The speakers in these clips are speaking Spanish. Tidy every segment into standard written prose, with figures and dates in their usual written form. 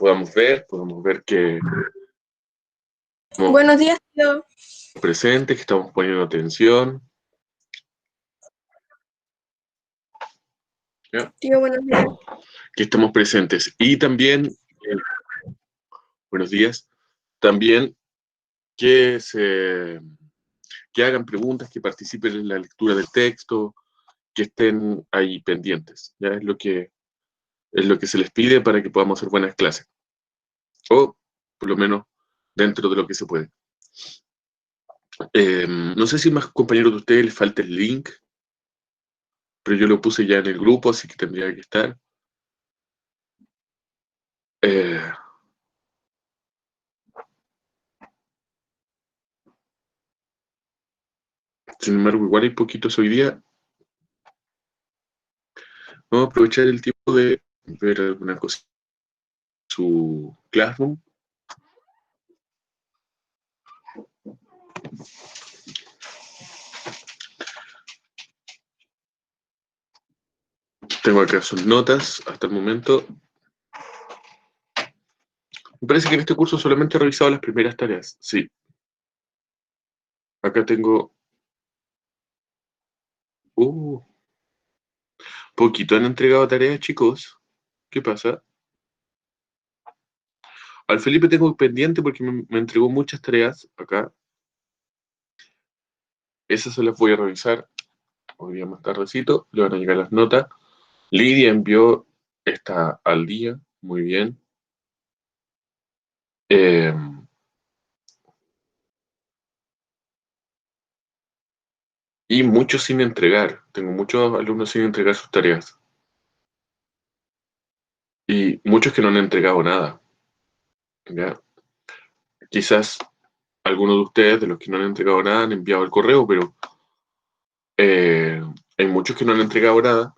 podamos ver que estamos Buenos días, tío. presentes, que estamos poniendo atención. ¿Ya? Tío, buenos días. Que estemos presentes. Y también, buenos días, también que hagan preguntas, que participen en la lectura del texto, que estén ahí pendientes. Ya es lo que se les pide para que podamos hacer buenas clases. O, por lo menos, dentro de lo que se puede. No sé si más compañeros de ustedes les falta el link, pero yo lo puse ya en el grupo, así que tendría que estar. Sin embargo, igual hay poquitos hoy día. Vamos a aprovechar el tiempo de ver alguna cosa en su Classroom. Tengo acá sus notas hasta el momento. Me parece que en este curso solamente he revisado las primeras tareas. Sí. Acá tengo... poquito han entregado tareas, chicos. ¿Qué pasa? Al Felipe tengo pendiente porque me entregó muchas tareas acá. Esas se las voy a revisar hoy día más tardecito. Le van a llegar las notas. Lidia envió esta al día. Muy bien. Y muchos sin entregar. Tengo muchos alumnos sin entregar sus tareas. Y muchos que no han entregado nada. ¿Ya? Quizás algunos de ustedes, de los que no han entregado nada, han enviado el correo, pero hay muchos que no han entregado nada.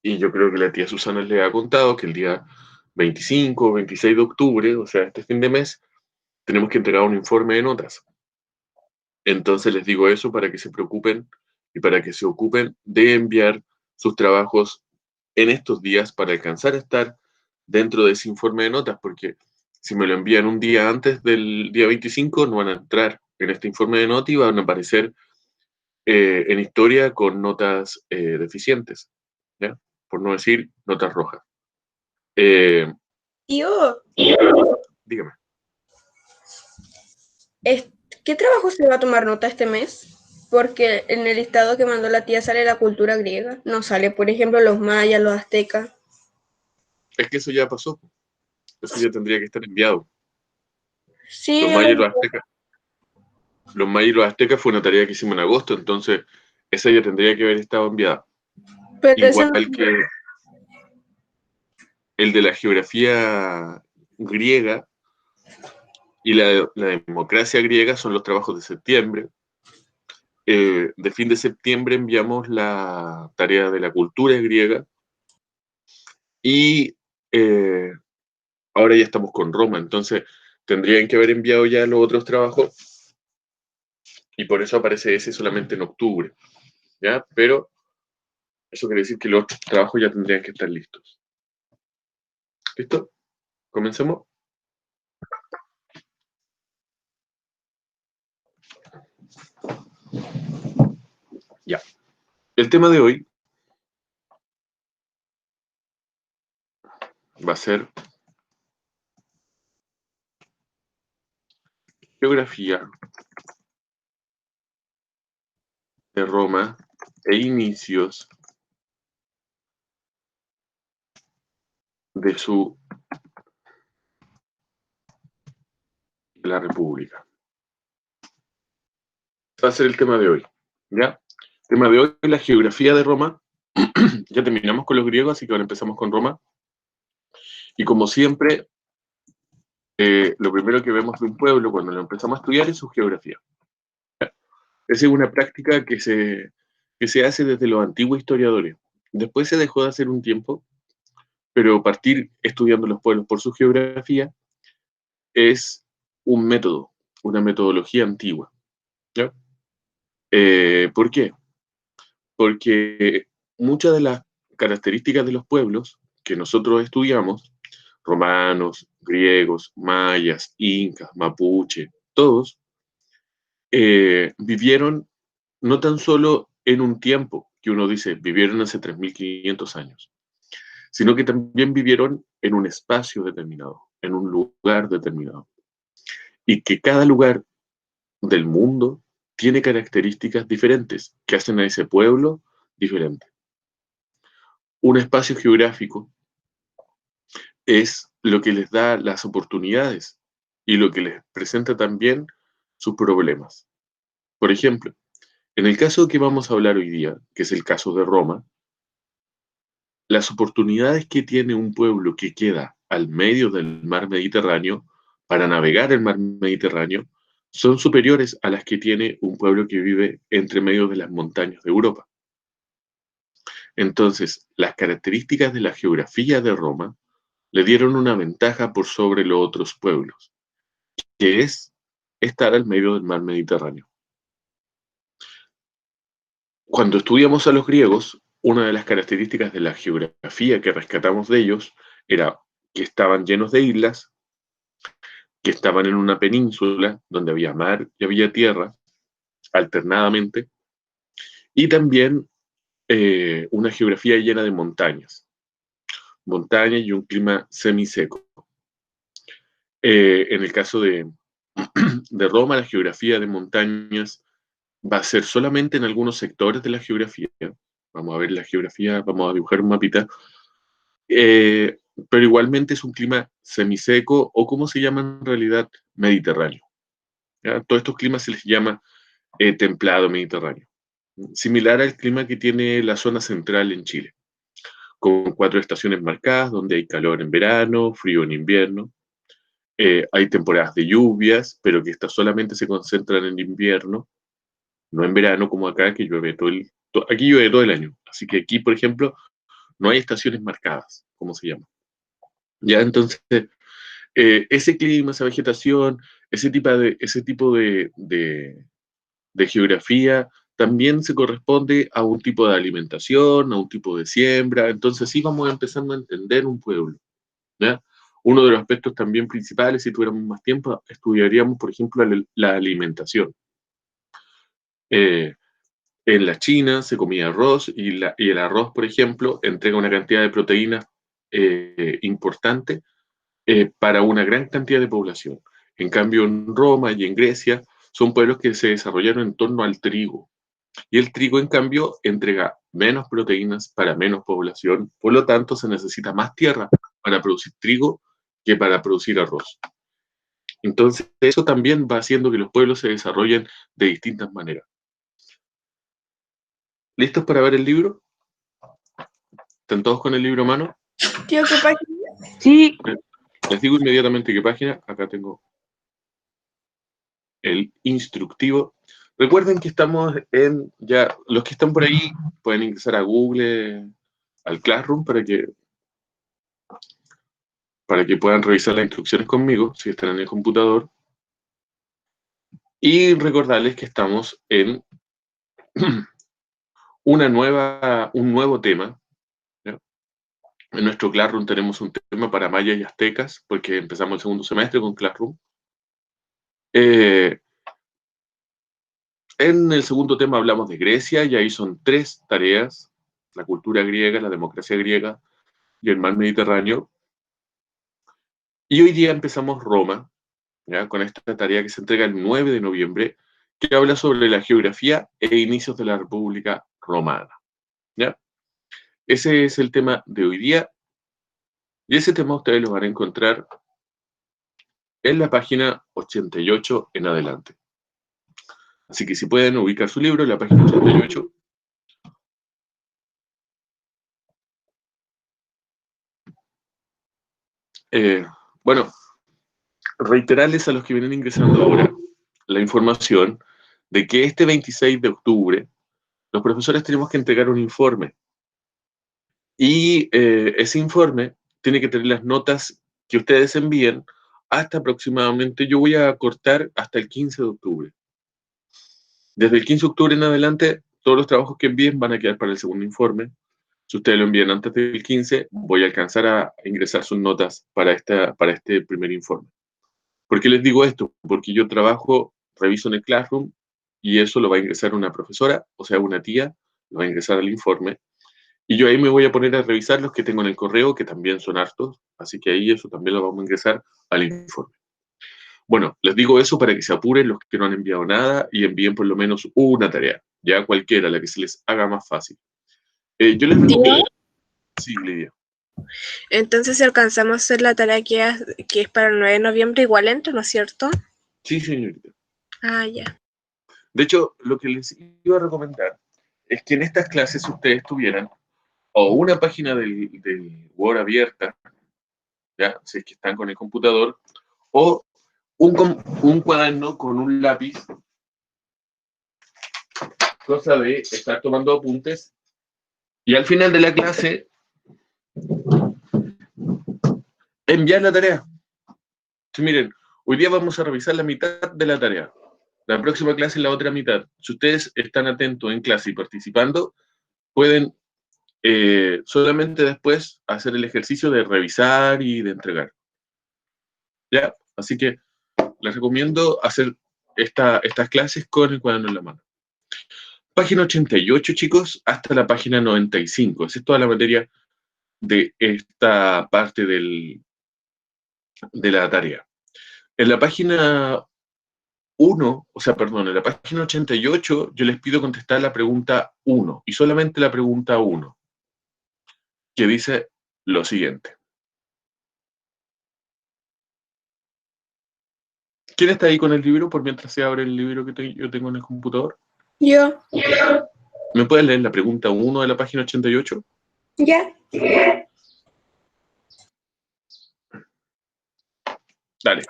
Y yo creo que la tía Susana les ha contado que el día 25 o 26 de octubre, o sea, este fin de mes, tenemos que entregar un informe de notas. Entonces les digo eso para que se preocupen y para que se ocupen de enviar sus trabajos en estos días para alcanzar a estar dentro de ese informe de notas, porque si me lo envían un día antes del día 25, no van a entrar en este informe de notas y van a aparecer en historia con notas deficientes, ¿ya? Por no decir notas rojas. Tío, Dígame. ¿qué trabajo se va a tomar nota este mes? Porque en el listado que mandó la tía sale la cultura griega. No sale, por ejemplo, los mayas, los aztecas. Es que eso ya pasó, eso ya tendría que estar enviado. Sí, Los mayas y los aztecas. Los mayas y los aztecas fue una tarea que hicimos en agosto, entonces esa ya tendría que haber estado enviada. pero ese Igual no... que el de la geografía griega y la democracia griega son los trabajos de septiembre. De fin de septiembre enviamos la tarea de la cultura griega y ahora ya estamos con Roma, entonces tendrían que haber enviado ya los otros trabajos y por eso aparece ese solamente en octubre, ¿ya? Pero eso quiere decir que los otros trabajos ya tendrían que estar listos. ¿Listo? ¿Comencemos? Ya. El tema de hoy va a ser geografía de Roma e inicios de la República. Va a ser el tema de hoy, ¿ya? El tema de hoy es la geografía de Roma. Ya terminamos con los griegos, así que ahora empezamos con Roma. Y como siempre, lo primero que vemos de un pueblo cuando lo empezamos a estudiar es su geografía. Esa es una práctica que se hace desde los antiguos historiadores. Después se dejó de hacer un tiempo, pero partir estudiando los pueblos por su geografía es un método, una metodología antigua, ¿ya? ¿Por qué? Porque muchas de las características de los pueblos que nosotros estudiamos romanos, griegos, mayas, incas, mapuche, todos vivieron no tan solo en un tiempo, que uno dice, vivieron hace 3.500 años, sino que también vivieron en un espacio determinado, en un lugar determinado. Y que cada lugar del mundo tiene características diferentes que hacen a ese pueblo diferente. Un espacio geográfico es lo que les da las oportunidades y lo que les presenta también sus problemas. Por ejemplo, en el caso que vamos a hablar hoy día, que es el caso de Roma, las oportunidades que tiene un pueblo que queda al medio del mar Mediterráneo para navegar el mar Mediterráneo son superiores a las que tiene un pueblo que vive entre medio de las montañas de Europa. Entonces, las características de la geografía de Roma le dieron una ventaja por sobre los otros pueblos, que es estar al medio del mar Mediterráneo. Cuando estudiamos a los griegos, una de las características de la geografía que rescatamos de ellos era que estaban llenos de islas, que estaban en una península donde había mar y había tierra alternadamente, y también una geografía llena de montañas y un clima semiseco. En el caso de Roma, la geografía de montañas va a ser solamente en algunos sectores de la geografía. Vamos a ver la geografía, vamos a dibujar un mapita. Pero igualmente es un clima semiseco o como se llama en realidad, mediterráneo. ¿Ya? Todos estos climas se les llama templado mediterráneo. Similar al clima que tiene la zona central en Chile, con 4 estaciones marcadas, donde hay calor en verano, frío en invierno. Hay temporadas de lluvias, pero que estas solamente se concentran en invierno, no en verano como acá, que llueve aquí llueve todo el año. Así que aquí, por ejemplo, no hay estaciones marcadas, como se llama. Ya, entonces, ese clima, esa vegetación, ese tipo de geografía también se corresponde a un tipo de alimentación, a un tipo de siembra. Entonces, sí vamos empezando a entender un pueblo. ¿Ya? Uno de los aspectos también principales, si tuviéramos más tiempo, estudiaríamos, por ejemplo, la alimentación. En la China se comía arroz y el arroz, por ejemplo, entrega una cantidad de proteínas importante para una gran cantidad de población. En cambio, en Roma y en Grecia son pueblos que se desarrollaron en torno al trigo. Y el trigo, en cambio, entrega menos proteínas para menos población, por lo tanto, se necesita más tierra para producir trigo que para producir arroz. Entonces, eso también va haciendo que los pueblos se desarrollen de distintas maneras. ¿Listos para ver el libro? ¿Están todos con el libro a mano? Tío, ¿qué página? Sí. Les digo inmediatamente qué página. Acá tengo el instructivo. Recuerden que estamos ya los que están por ahí pueden ingresar a Google, al Classroom, para que puedan revisar las instrucciones conmigo, si están en el computador. Y recordarles que estamos en un nuevo tema. ¿Ya? En nuestro Classroom tenemos un tema para mayas y aztecas, porque empezamos el segundo semestre con Classroom. En el segundo tema hablamos de Grecia, y ahí son 3 tareas: la cultura griega, la democracia griega y el mar Mediterráneo. Y hoy día empezamos Roma, ¿ya? Con esta tarea que se entrega el 9 de noviembre, que habla sobre la geografía e inicios de la República Romana. ¿Ya? Ese es el tema de hoy día, y ese tema ustedes lo van a encontrar en la página 88 en adelante. Así que si pueden ubicar su libro en la página 88. Bueno, reiterarles a los que vienen ingresando ahora la información de que este 26 de octubre los profesores tenemos que entregar un informe, y ese informe tiene que tener las notas que ustedes envíen hasta aproximadamente, yo voy a cortar hasta el 15 de octubre. Desde el 15 de octubre en adelante, todos los trabajos que envíen van a quedar para el segundo informe. Si ustedes lo envían antes del 15, voy a alcanzar a ingresar sus notas para este primer informe. ¿Por qué les digo esto? Porque yo trabajo, reviso en el Classroom y eso lo va a ingresar una profesora, o sea, una tía, lo va a ingresar al informe. Y yo ahí me voy a poner a revisar los que tengo en el correo, que también son hartos, así que ahí eso también lo vamos a ingresar al informe. Bueno, les digo eso para que se apuren los que no han enviado nada y envíen por lo menos una tarea, ya cualquiera, la que se les haga más fácil. Yo les recomiendo... Sí, Lidia. Entonces, si alcanzamos a hacer la tarea que es para el 9 de noviembre, igual entro, ¿no es cierto? Sí, señorita. Ah, ya. De hecho, lo que les iba a recomendar es que en estas clases ustedes tuvieran o una página del Word abierta, ya, si es que están con el computador, o un cuaderno con un lápiz, cosa de estar tomando apuntes, y al final de la clase enviar la tarea. Sí, miren, hoy día vamos a revisar la mitad de la tarea. La próxima clase es la otra mitad. Si ustedes están atentos en clase y participando, pueden solamente después hacer el ejercicio de revisar y de entregar. ¿Ya? Así que les recomiendo hacer estas clases con el cuaderno en la mano. Página 88, chicos, hasta la página 95. Esa es toda la materia de esta parte de la tarea. En la página 1, o sea, perdón, en la página 88, yo les pido contestar la pregunta 1, y solamente la pregunta 1, que dice lo siguiente. ¿Quién está ahí con el libro por mientras se abre el libro que yo tengo en el computador? Yo. ¿Me puedes leer la pregunta 1 de la página 88? Ya. Dale.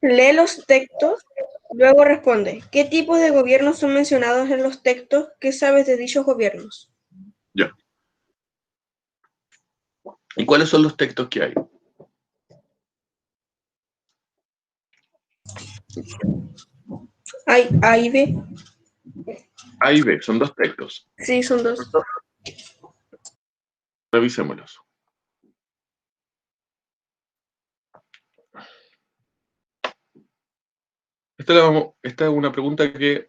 Lee los textos, luego responde. ¿Qué tipos de gobiernos son mencionados en los textos? ¿Qué sabes de dichos gobiernos? Ya. ¿Y cuáles son los textos que hay? Hay A y B. A y B, son dos textos. Sí, son dos. Revisémoslos. Esta es una pregunta que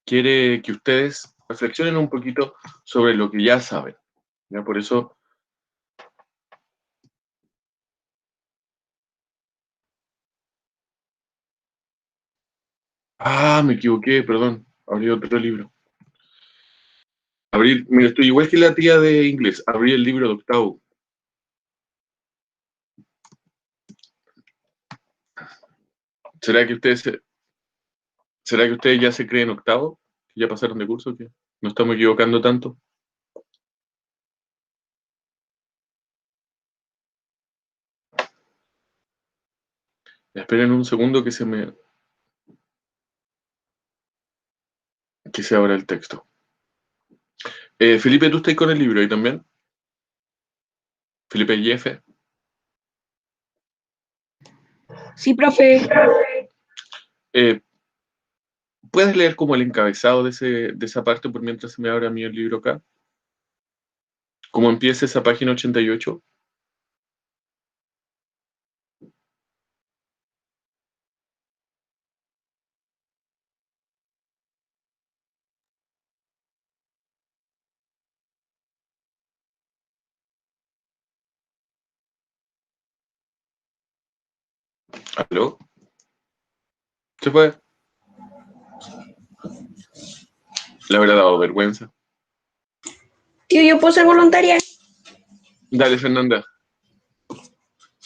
quiere que ustedes reflexionen un poquito sobre lo que ya saben. ¿Ya? Por eso... Ah, me equivoqué, perdón. Abrí otro libro. Mira, estoy igual que la tía de inglés. Abrí el libro de octavo. ¿Será que ustedes ya se creen octavo? ¿Ya pasaron de curso? ¿Que no estamos equivocando tanto? Esperen un segundo que se abra el texto. Felipe, ¿tú estás con el libro ahí también? Felipe y F. Sí, profe. ¿Puedes leer como el encabezado de esa parte por mientras se me abre a mí el libro acá? ¿Cómo empieza esa página 88? ¿Aló? ¿Se fue? Le habrá dado vergüenza. Tío, yo puedo ser voluntaria. Dale, Fernanda.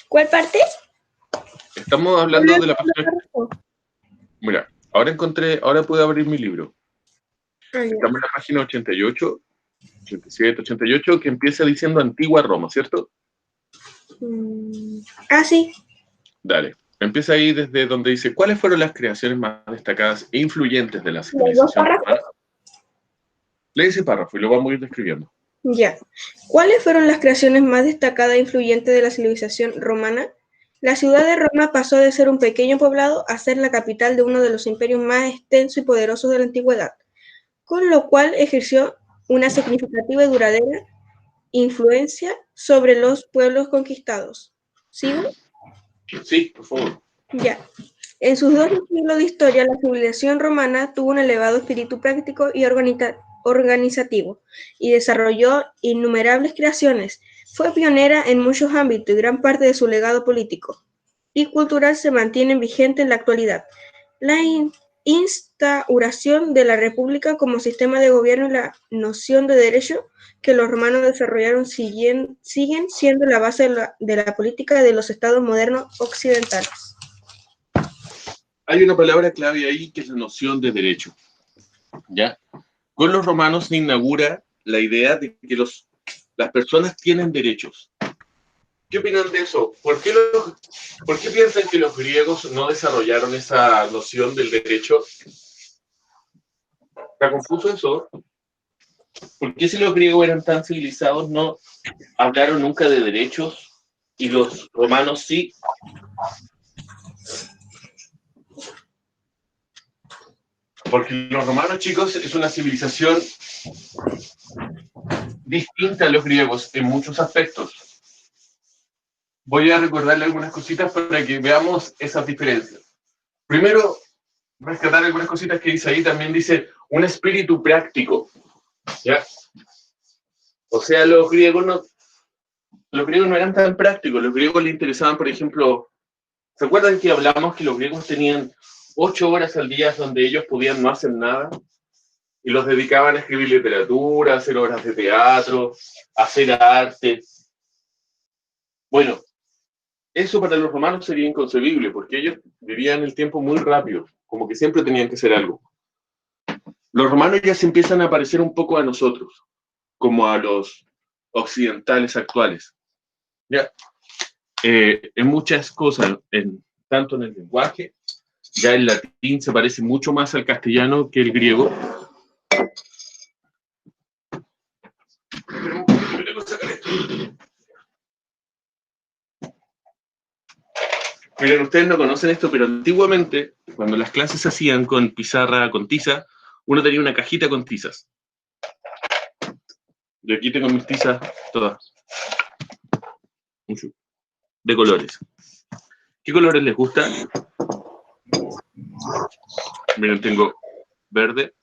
¿Cuál parte? Estamos hablando de la página... Mira, ahora puedo abrir mi libro. Estamos en la página 88, 87, 88, que empieza diciendo Antigua Roma, ¿cierto? Sí. Dale. Empieza ahí desde donde dice, ¿cuáles fueron las creaciones más destacadas e influyentes de la civilización romana? Lee ese párrafo y lo vamos a ir describiendo. Ya. ¿Cuáles fueron las creaciones más destacadas e influyentes de la civilización romana? La ciudad de Roma pasó de ser un pequeño poblado a ser la capital de uno de los imperios más extensos y poderosos de la antigüedad, con lo cual ejerció una significativa y duradera influencia sobre los pueblos conquistados. ¿Sigo? Sí, por favor. Ya. En sus 2 siglos de historia, la civilización romana tuvo un elevado espíritu práctico y organizativo y desarrolló innumerables creaciones. Fue pionera en muchos ámbitos y gran parte de su legado político y cultural se mantiene vigente en la actualidad. La instauración de la República como sistema de gobierno y la noción de derecho que los romanos desarrollaron siguen siendo la base de la política de los estados modernos occidentales. Hay una palabra clave ahí que es la noción de derecho. ¿Ya? Con los romanos se inaugura la idea de que las personas tienen derechos. ¿Qué opinan de eso? ¿Por qué piensan que los griegos no desarrollaron esa noción del derecho? ¿Está confuso eso? ¿Por qué si los griegos eran tan civilizados no hablaron nunca de derechos y los romanos sí? Porque los romanos, chicos, es una civilización distinta a los griegos en muchos aspectos. Voy a recordarle algunas cositas para que veamos esas diferencias. Primero, rescatar algunas cositas que dice ahí. También dice un espíritu práctico. ¿Ya? O sea, los griegos no eran tan prácticos. Los griegos les interesaban, por ejemplo, ¿se acuerdan que hablamos que los griegos tenían 8 horas al día donde ellos podían no hacer nada? Y los dedicaban a escribir literatura, a hacer obras de teatro, a hacer arte. Bueno, eso para los romanos sería inconcebible, porque ellos vivían el tiempo muy rápido, como que siempre tenían que hacer algo. Los romanos ya se empiezan a parecer un poco a nosotros, como a los occidentales actuales. ¿Ya? En muchas cosas, tanto en el lenguaje, ya el latín se parece mucho más al castellano que el griego. Miren, ustedes no conocen esto, pero antiguamente, cuando las clases se hacían con pizarra, con tiza, uno tenía una cajita con tizas. Yo aquí tengo mis tizas todas. De colores. ¿Qué colores les gustan? Miren, tengo verde,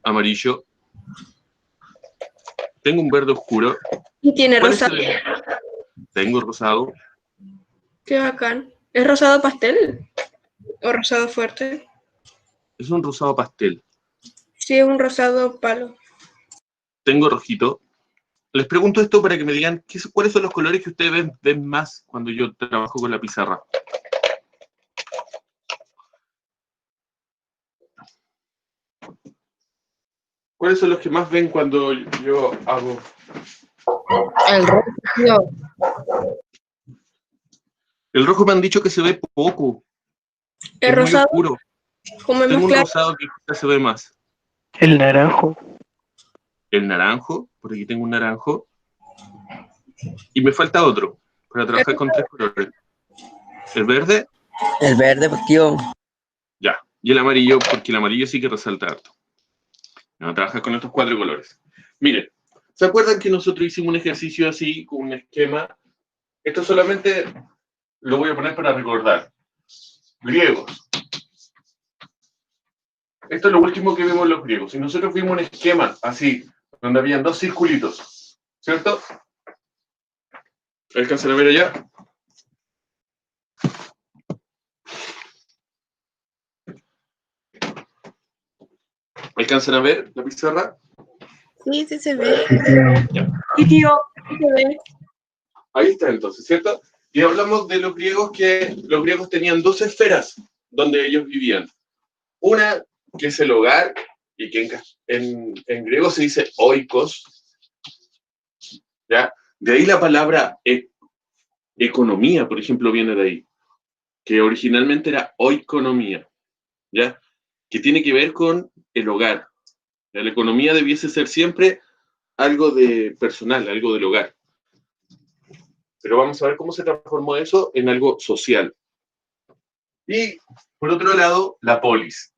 amarillo, tengo un verde oscuro. Y tiene rosado. Tengo rosado. Qué bacán. ¿Es rosado pastel o rosado fuerte? Es un rosado pastel. Sí, es un rosado palo. Tengo rojito. Les pregunto esto para que me digan cuáles son los colores que ustedes ven más cuando yo trabajo con la pizarra. ¿Cuáles son los que más ven cuando yo hago? El rojo. El rojo me han dicho que se ve poco. El rosado. Muy oscuro. Como tengo un claro. Rosado que se ve más. El naranjo. El naranjo, por aquí tengo un naranjo. Y me falta otro, para trabajar con 3 colores. El verde. El verde, tío. Ya. Y el amarillo, porque el amarillo sí que resalta harto. Vamos a trabajar con estos 4 colores. Miren, ¿se acuerdan que nosotros hicimos un ejercicio así, con un esquema? Esto solamente lo voy a poner para recordar. Griegos. Esto es lo último que vimos los griegos. Y nosotros vimos un esquema así, donde habían 2 circulitos, ¿cierto? ¿Alcanzan a ver allá? ¿Alcanzan a ver la pizarra? Sí, sí se ve. Sí, tío, sí se ve. Ahí está entonces, ¿cierto? Y hablamos de los griegos, que los griegos tenían 2 esferas donde ellos vivían. Una, que es el hogar, y que en griego se dice oikos, ¿ya? De ahí la palabra economía, por ejemplo, viene de ahí, que originalmente era oikonomía, ¿ya? Que tiene que ver con el hogar. La economía debiese ser siempre algo de personal, algo del hogar. Pero vamos a ver cómo se transformó eso en algo social. Y, por otro lado, la polis.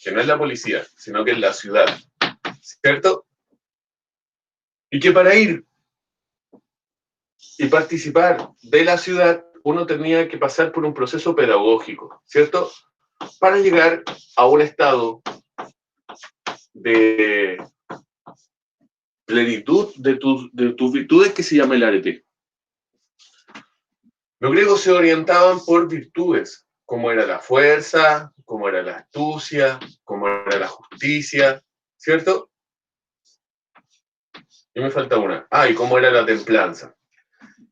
que no es la policía, sino que es la ciudad, ¿cierto? Y que para ir y participar de la ciudad, uno tenía que pasar por un proceso pedagógico, ¿cierto? Para llegar a un estado de plenitud de tus virtudes que se llama el arete. Los griegos se orientaban por virtudes, como era la fuerza, como era la astucia, como era la justicia, ¿cierto? Y me falta una. Y cómo era la templanza.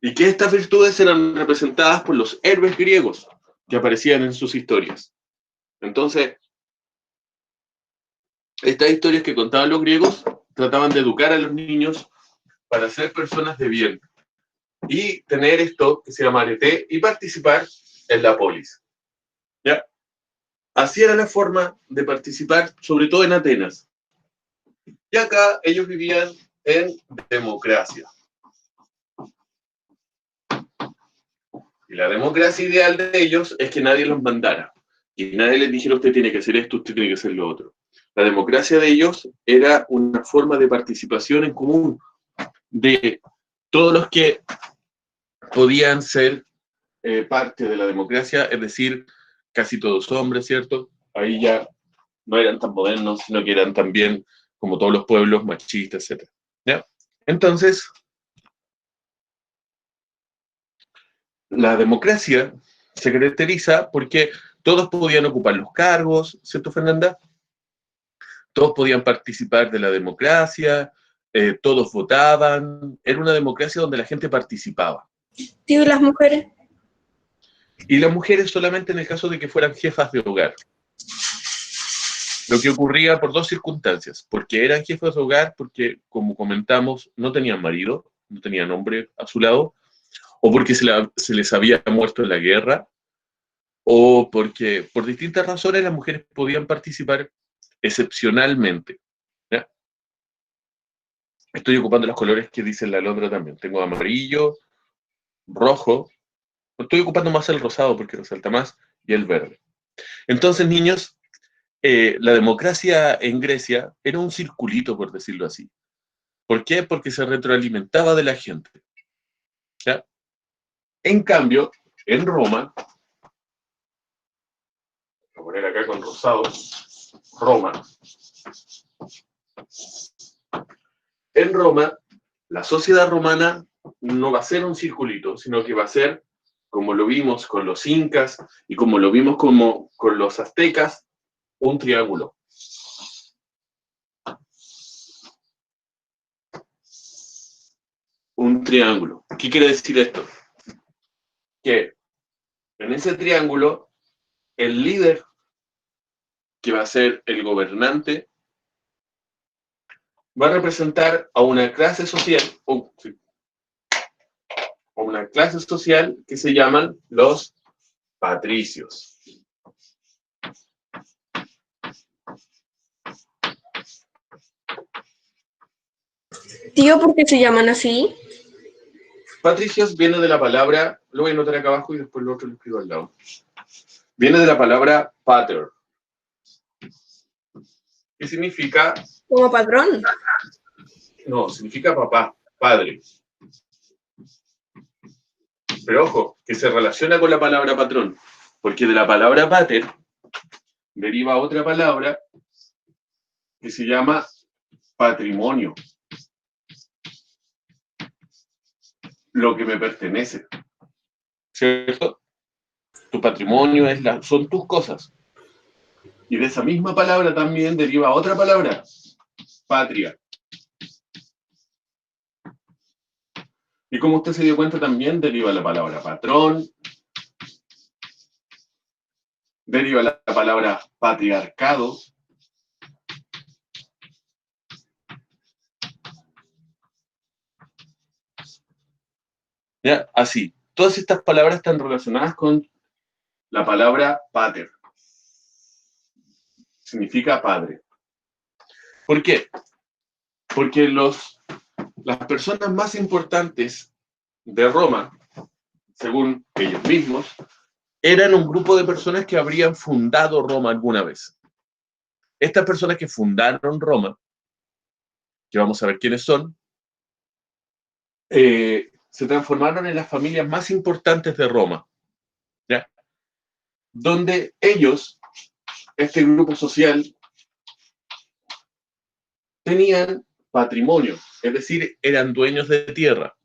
Y que estas virtudes eran representadas por los héroes griegos que aparecían en sus historias. Entonces, estas historias que contaban los griegos trataban de educar a los niños para ser personas de bien y tener esto que se llama arete y participar en la polis. ¿Ya? Así era la forma de participar, sobre todo en Atenas. Y acá ellos vivían en democracia. Y la democracia ideal de ellos es que nadie los mandara. Y nadie les dijera, usted tiene que hacer esto, usted tiene que hacer lo otro. La democracia de ellos era una forma de participación en común de todos los que podían ser parte de la democracia, es decir, casi todos hombres, ¿cierto? Ahí ya no eran tan modernos, sino que eran también, como todos los pueblos, machistas, etc. ¿Ya? Entonces, la democracia se caracteriza porque todos podían ocupar los cargos, ¿cierto, Fernanda? Todos podían participar de la democracia, todos votaban, era una democracia donde la gente participaba. Tío, ¿y las mujeres? Y las mujeres solamente en el caso de que fueran jefas de hogar. Lo que ocurría por dos circunstancias, porque eran jefas de hogar, porque, como comentamos, no tenían marido, no tenían hombre a su lado, o porque se les había muerto en la guerra, o porque por distintas razones las mujeres podían participar excepcionalmente. ¿Ya? Estoy ocupando los colores que dice la Alondra también. Tengo amarillo, rojo, estoy ocupando más el rosado porque resalta más, y el verde. Entonces, niños, la democracia en Grecia era un circulito, por decirlo así. ¿Por qué? Porque se retroalimentaba de la gente. ¿Ya? En cambio, en Roma, voy a poner acá con rosado, Roma. En Roma, la sociedad romana no va a ser un circulito, sino que va a ser, como lo vimos con los incas y como lo vimos con los aztecas, un triángulo. Un triángulo. ¿Qué quiere decir esto? Que en ese triángulo, el líder, que va a ser el gobernante, va a representar a una clase social, que se llaman los patricios. Tío, ¿por qué se llaman así? Patricios viene de la palabra, lo voy a anotar acá abajo y después lo otro lo escribo al lado. Viene de la palabra pater, que significa... Como patrón. No, significa papá, padre. Pero ojo, que se relaciona con la palabra patrón, porque de la palabra pater deriva otra palabra que se llama patrimonio. Lo que me pertenece. ¿Cierto? Tu patrimonio son tus cosas. Y de esa misma palabra también deriva otra palabra, patria. Y como usted se dio cuenta, también deriva la palabra patrón, deriva la palabra patriarcado, ¿ya? Así. Todas estas palabras están relacionadas con la palabra pater. Significa padre. ¿Por qué? Porque las personas más importantes de Roma, según ellos mismos, eran un grupo de personas que habrían fundado Roma alguna vez. estas personas que fundaron Roma, que vamos a ver quiénes son, se transformaron en las familias más importantes de Roma, ¿ya? Donde ellos, este grupo social, tenían patrimonio, es decir, eran dueños de tierra.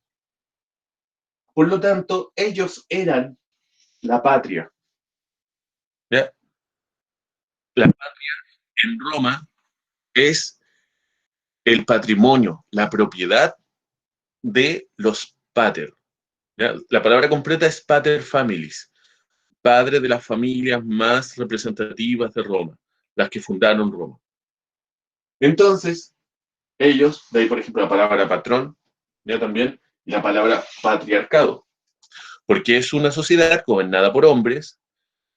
Por lo tanto, ellos eran la patria, ¿ya? La patria en Roma es el patrimonio, la propiedad de los pater, ¿ya? La palabra completa es pater familis, padre de las familias más representativas de Roma, las que fundaron Roma. Entonces, ellos, de ahí por ejemplo la palabra patrón, ya también, y la palabra patriarcado, porque es una sociedad gobernada por hombres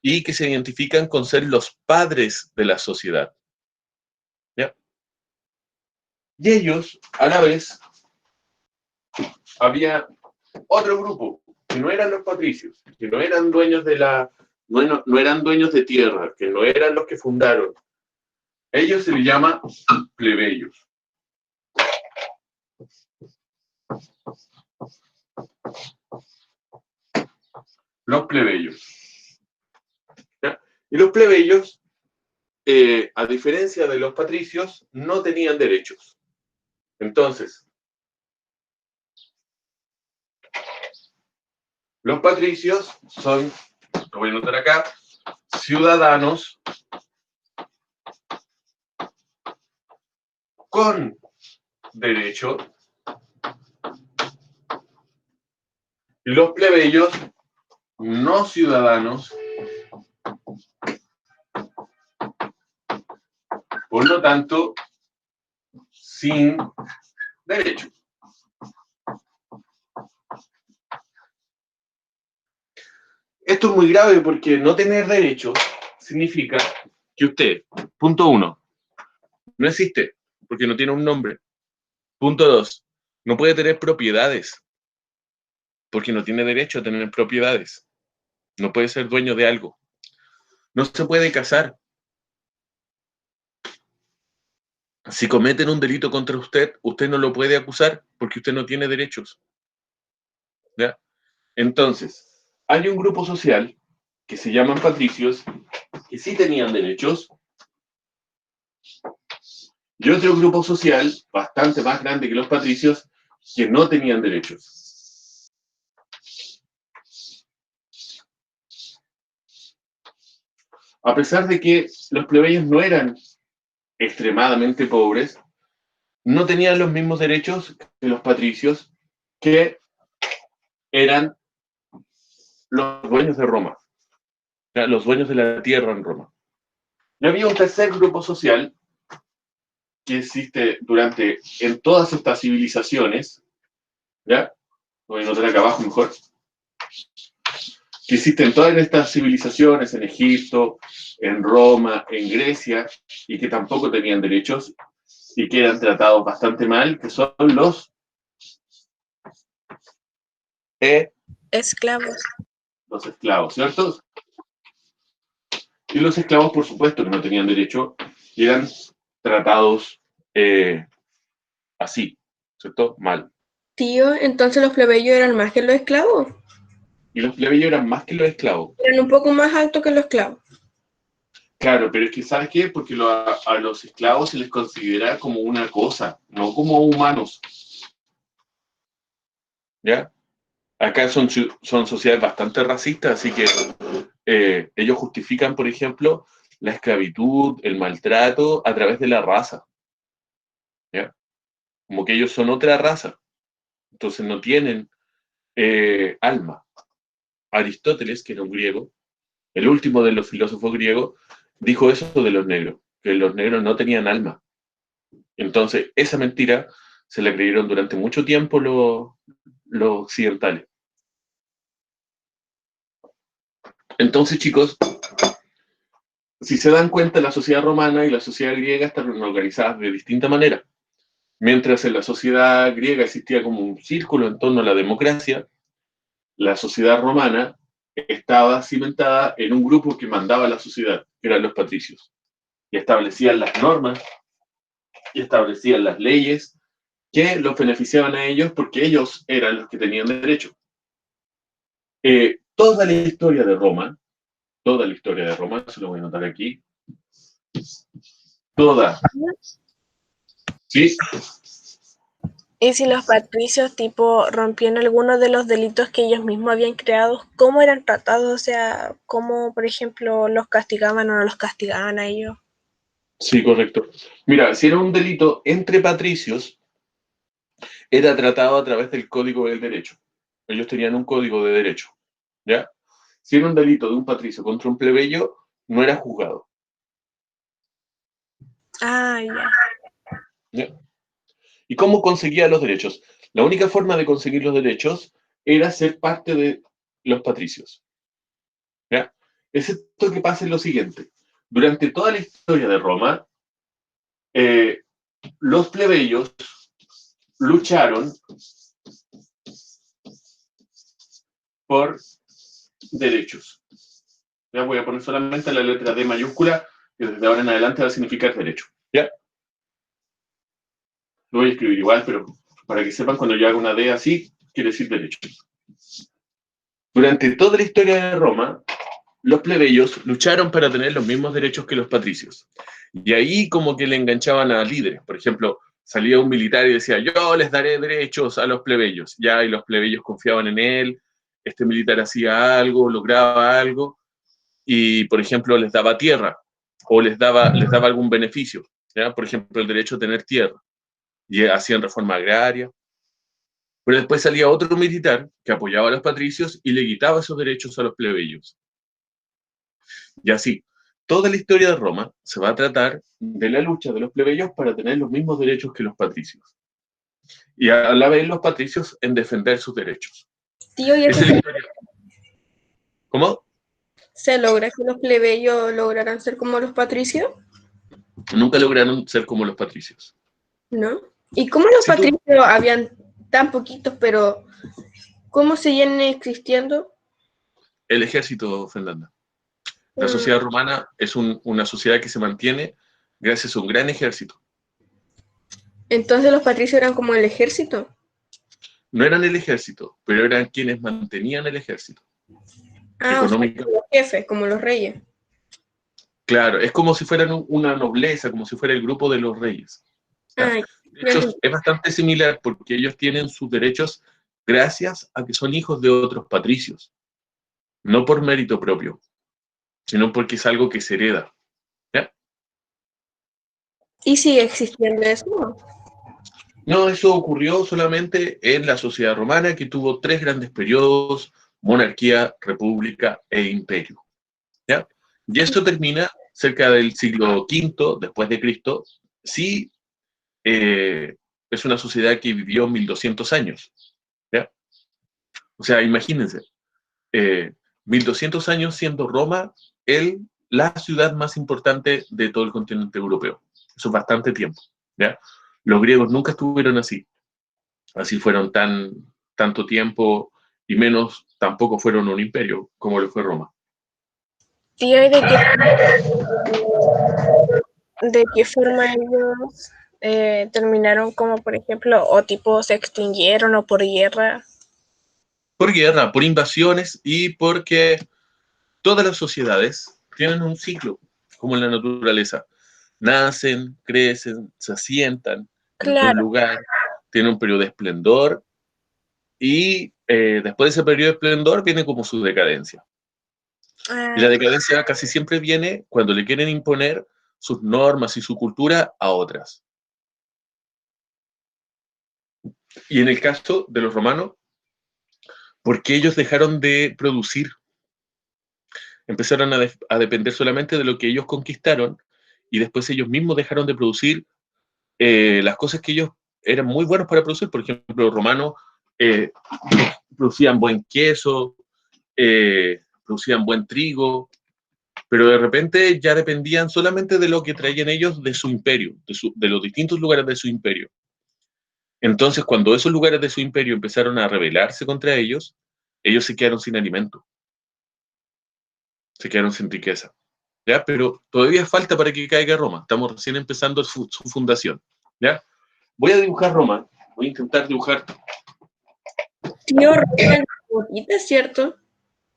y que se identifican con ser los padres de la sociedad, ¿ya? Y ellos, a la vez, había otro grupo, que no eran los patricios, que no eran dueños de no eran dueños de tierra, que no eran los que fundaron. Ellos se les llama plebeyos. Los plebeyos. ¿Ya? Y los plebeyos, a diferencia de los patricios, no tenían derechos. Entonces, los patricios son, lo voy a anotar acá, ciudadanos con derecho, y los plebeyos no ciudadanos, por lo tanto, sin derecho. Esto es muy grave porque no tener derecho significa que usted, punto 1, no existe porque no tiene un nombre. Punto 2, no puede tener propiedades porque no tiene derecho a tener propiedades. No puede ser dueño de algo. No se puede casar. Si cometen un delito contra usted, usted no lo puede acusar porque usted no tiene derechos. ¿Ya? Entonces, hay un grupo social que se llaman patricios, que sí tenían derechos, y otro grupo social, bastante más grande que los patricios, que no tenían derechos. A pesar de que los plebeyos no eran extremadamente pobres, no tenían los mismos derechos que los patricios, que eran los dueños de Roma, o sea, los dueños de la tierra en Roma. Y había un tercer grupo social que existe en todas estas civilizaciones, ¿ya? Voy a anotar acá abajo mejor. Que existen todas estas civilizaciones en Egipto, en Roma, en Grecia, y que tampoco tenían derechos y que eran tratados bastante mal, que son los esclavos. Los esclavos, ¿cierto? Y los esclavos, por supuesto, que no tenían derecho y eran tratados así, ¿cierto? Mal. Tío, entonces los plebeyos eran más que los esclavos. Y los plebeyos eran más que los esclavos. Eran un poco más altos que los esclavos. Claro, pero es que, ¿sabes qué? Porque a los esclavos se les considera como una cosa, no como humanos. ¿Ya? Acá son sociedades bastante racistas, así que ellos justifican, por ejemplo, la esclavitud, el maltrato a través de la raza. ¿Ya? Como que ellos son otra raza. Entonces no tienen alma. Aristóteles, que era un griego, el último de los filósofos griegos, dijo eso de los negros, que los negros no tenían alma. Entonces, esa mentira se la creyeron durante mucho tiempo los occidentales. Entonces, chicos, si se dan cuenta, la sociedad romana y la sociedad griega están organizadas de distinta manera. Mientras en la sociedad griega existía como un círculo en torno a la democracia, la sociedad romana estaba cimentada en un grupo que mandaba a la sociedad, que eran los patricios. y establecían las normas y establecían las leyes que los beneficiaban a ellos porque ellos eran los que tenían derecho. Toda la historia de Roma, se lo voy a anotar aquí, toda, ¿sí? Y si los patricios, tipo, rompían algunos de los delitos que ellos mismos habían creado, ¿cómo eran tratados? O sea, ¿cómo, por ejemplo, los castigaban o no los castigaban a ellos? Sí, correcto. Mira, si era un delito entre patricios, era tratado a través del Código del Derecho. Ellos tenían un código de derecho, ¿ya? Si era un delito de un patricio contra un plebeyo, no era juzgado, Ah, ya. ¿ya? ¿Y cómo conseguía los derechos? La única forma de conseguir los derechos era ser parte de los patricios, ¿ya? Es esto que pasa en lo siguiente. Durante toda la historia de Roma, los plebeyos lucharon por derechos. Ya voy a poner solamente la letra D mayúscula, que desde ahora en adelante va a significar derecho. ¿Ya? Lo voy a escribir igual, pero para que sepan, cuando yo hago una D así, quiere decir derecho. Durante toda la historia de Roma, los plebeyos lucharon para tener los mismos derechos que los patricios. Y ahí como que le enganchaban a líderes. Por ejemplo, salía un militar y decía, yo les daré derechos a los plebeyos. Ya, y los plebeyos confiaban en él, este militar hacía algo, lograba algo, y por ejemplo les daba tierra, o les daba algún beneficio. ¿Ya? Por ejemplo, el derecho a tener tierra. Y hacían reforma agraria. Pero después salía otro militar que apoyaba a los patricios y le quitaba esos derechos a los plebeyos. Y así, toda la historia de Roma se va a tratar de la lucha de los plebeyos para tener los mismos derechos que los patricios. Y a la vez los patricios en defender sus derechos. Tío, ¿y Esa eso es la historia. ¿Cómo? se logra que los plebeyos lograran ser como los patricios? Nunca lograron ser como los patricios. ¿No? ¿Y cómo los Si tú, patricios habían tan poquitos, pero cómo seguían existiendo? el ejército, Fernanda. La Mm, sociedad romana es una sociedad que se mantiene gracias a un gran ejército. Entonces los patricios eran como el ejército. No eran el ejército, pero eran quienes mantenían el ejército. Ah, o sea, Económica. como los jefes, como los reyes. Claro, es como si fueran una nobleza, como si fuera el grupo de los reyes. ¿Ya? Ah, De ya hecho, entendí. es bastante similar porque ellos tienen sus derechos gracias a que son hijos de otros patricios. No por mérito propio, sino porque es algo que se hereda. ¿Ya? ¿Y sigue existiendo eso? No, eso ocurrió solamente en la sociedad romana, que tuvo tres grandes periodos: monarquía, república e imperio. ¿Ya? Y esto termina cerca del siglo V después de Cristo. Sí, es una sociedad que vivió 1200 años. ¿Ya? O sea, imagínense, 1200 años siendo Roma la ciudad más importante de todo el continente europeo. Eso es bastante tiempo. ¿Ya? Los griegos nunca estuvieron así fueron tanto tiempo, y menos tampoco fueron un imperio como lo fue Roma. Tío, ¿y de qué forma ellos terminaron como, por ejemplo, o tipo se extinguieron o por guerra? Por guerra, por invasiones y porque todas las sociedades tienen un ciclo, como en la naturaleza. Nacen, crecen, se asientan en algún Claro. lugar, tienen un periodo de esplendor y después de ese periodo de esplendor viene como su decadencia. Y la decadencia casi siempre viene cuando le quieren imponer sus normas y su cultura a otras. Y en el caso de los romanos, porque ellos dejaron de producir, empezaron a depender solamente de lo que ellos conquistaron, y después ellos mismos dejaron de producir las cosas que ellos eran muy buenos para producir. Por ejemplo, los romanos eh, producían buen queso, producían buen trigo, pero de repente ya dependían solamente de lo que traían ellos de su imperio, de los distintos lugares de su imperio. Entonces, cuando esos lugares de su imperio empezaron a rebelarse contra ellos se quedaron sin alimento, se quedaron sin riqueza. ¿ya? Pero todavía falta para que caiga Roma. Estamos recién empezando su fundación, ¿ya? Voy a dibujar Roma. Voy a intentar dibujar. Tío, Roma es la botita, ¿cierto?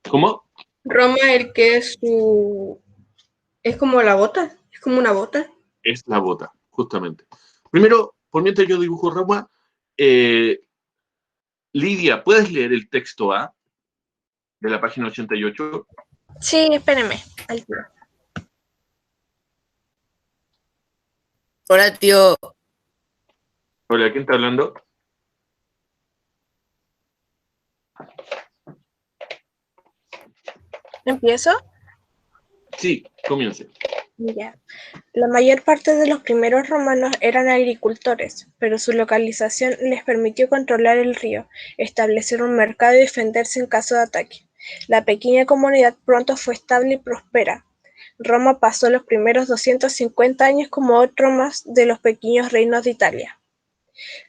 ¿Cómo? Roma, el que es su... Es como la bota, es como una bota. Es la bota, justamente. Primero, por mientras yo dibujo Roma, Lidia, ¿puedes leer el texto A de la página 88? Sí, espérenme. Al tiro. Hola, tío. Hola, ¿quién está hablando? ¿Empiezo? Sí, comience. Ya. La mayor parte de los primeros romanos eran agricultores, pero su localización les permitió controlar el río, establecer un mercado y defenderse en caso de ataque. La pequeña comunidad pronto fue estable y próspera. Roma pasó los primeros 250 años como otro más de los pequeños reinos de Italia.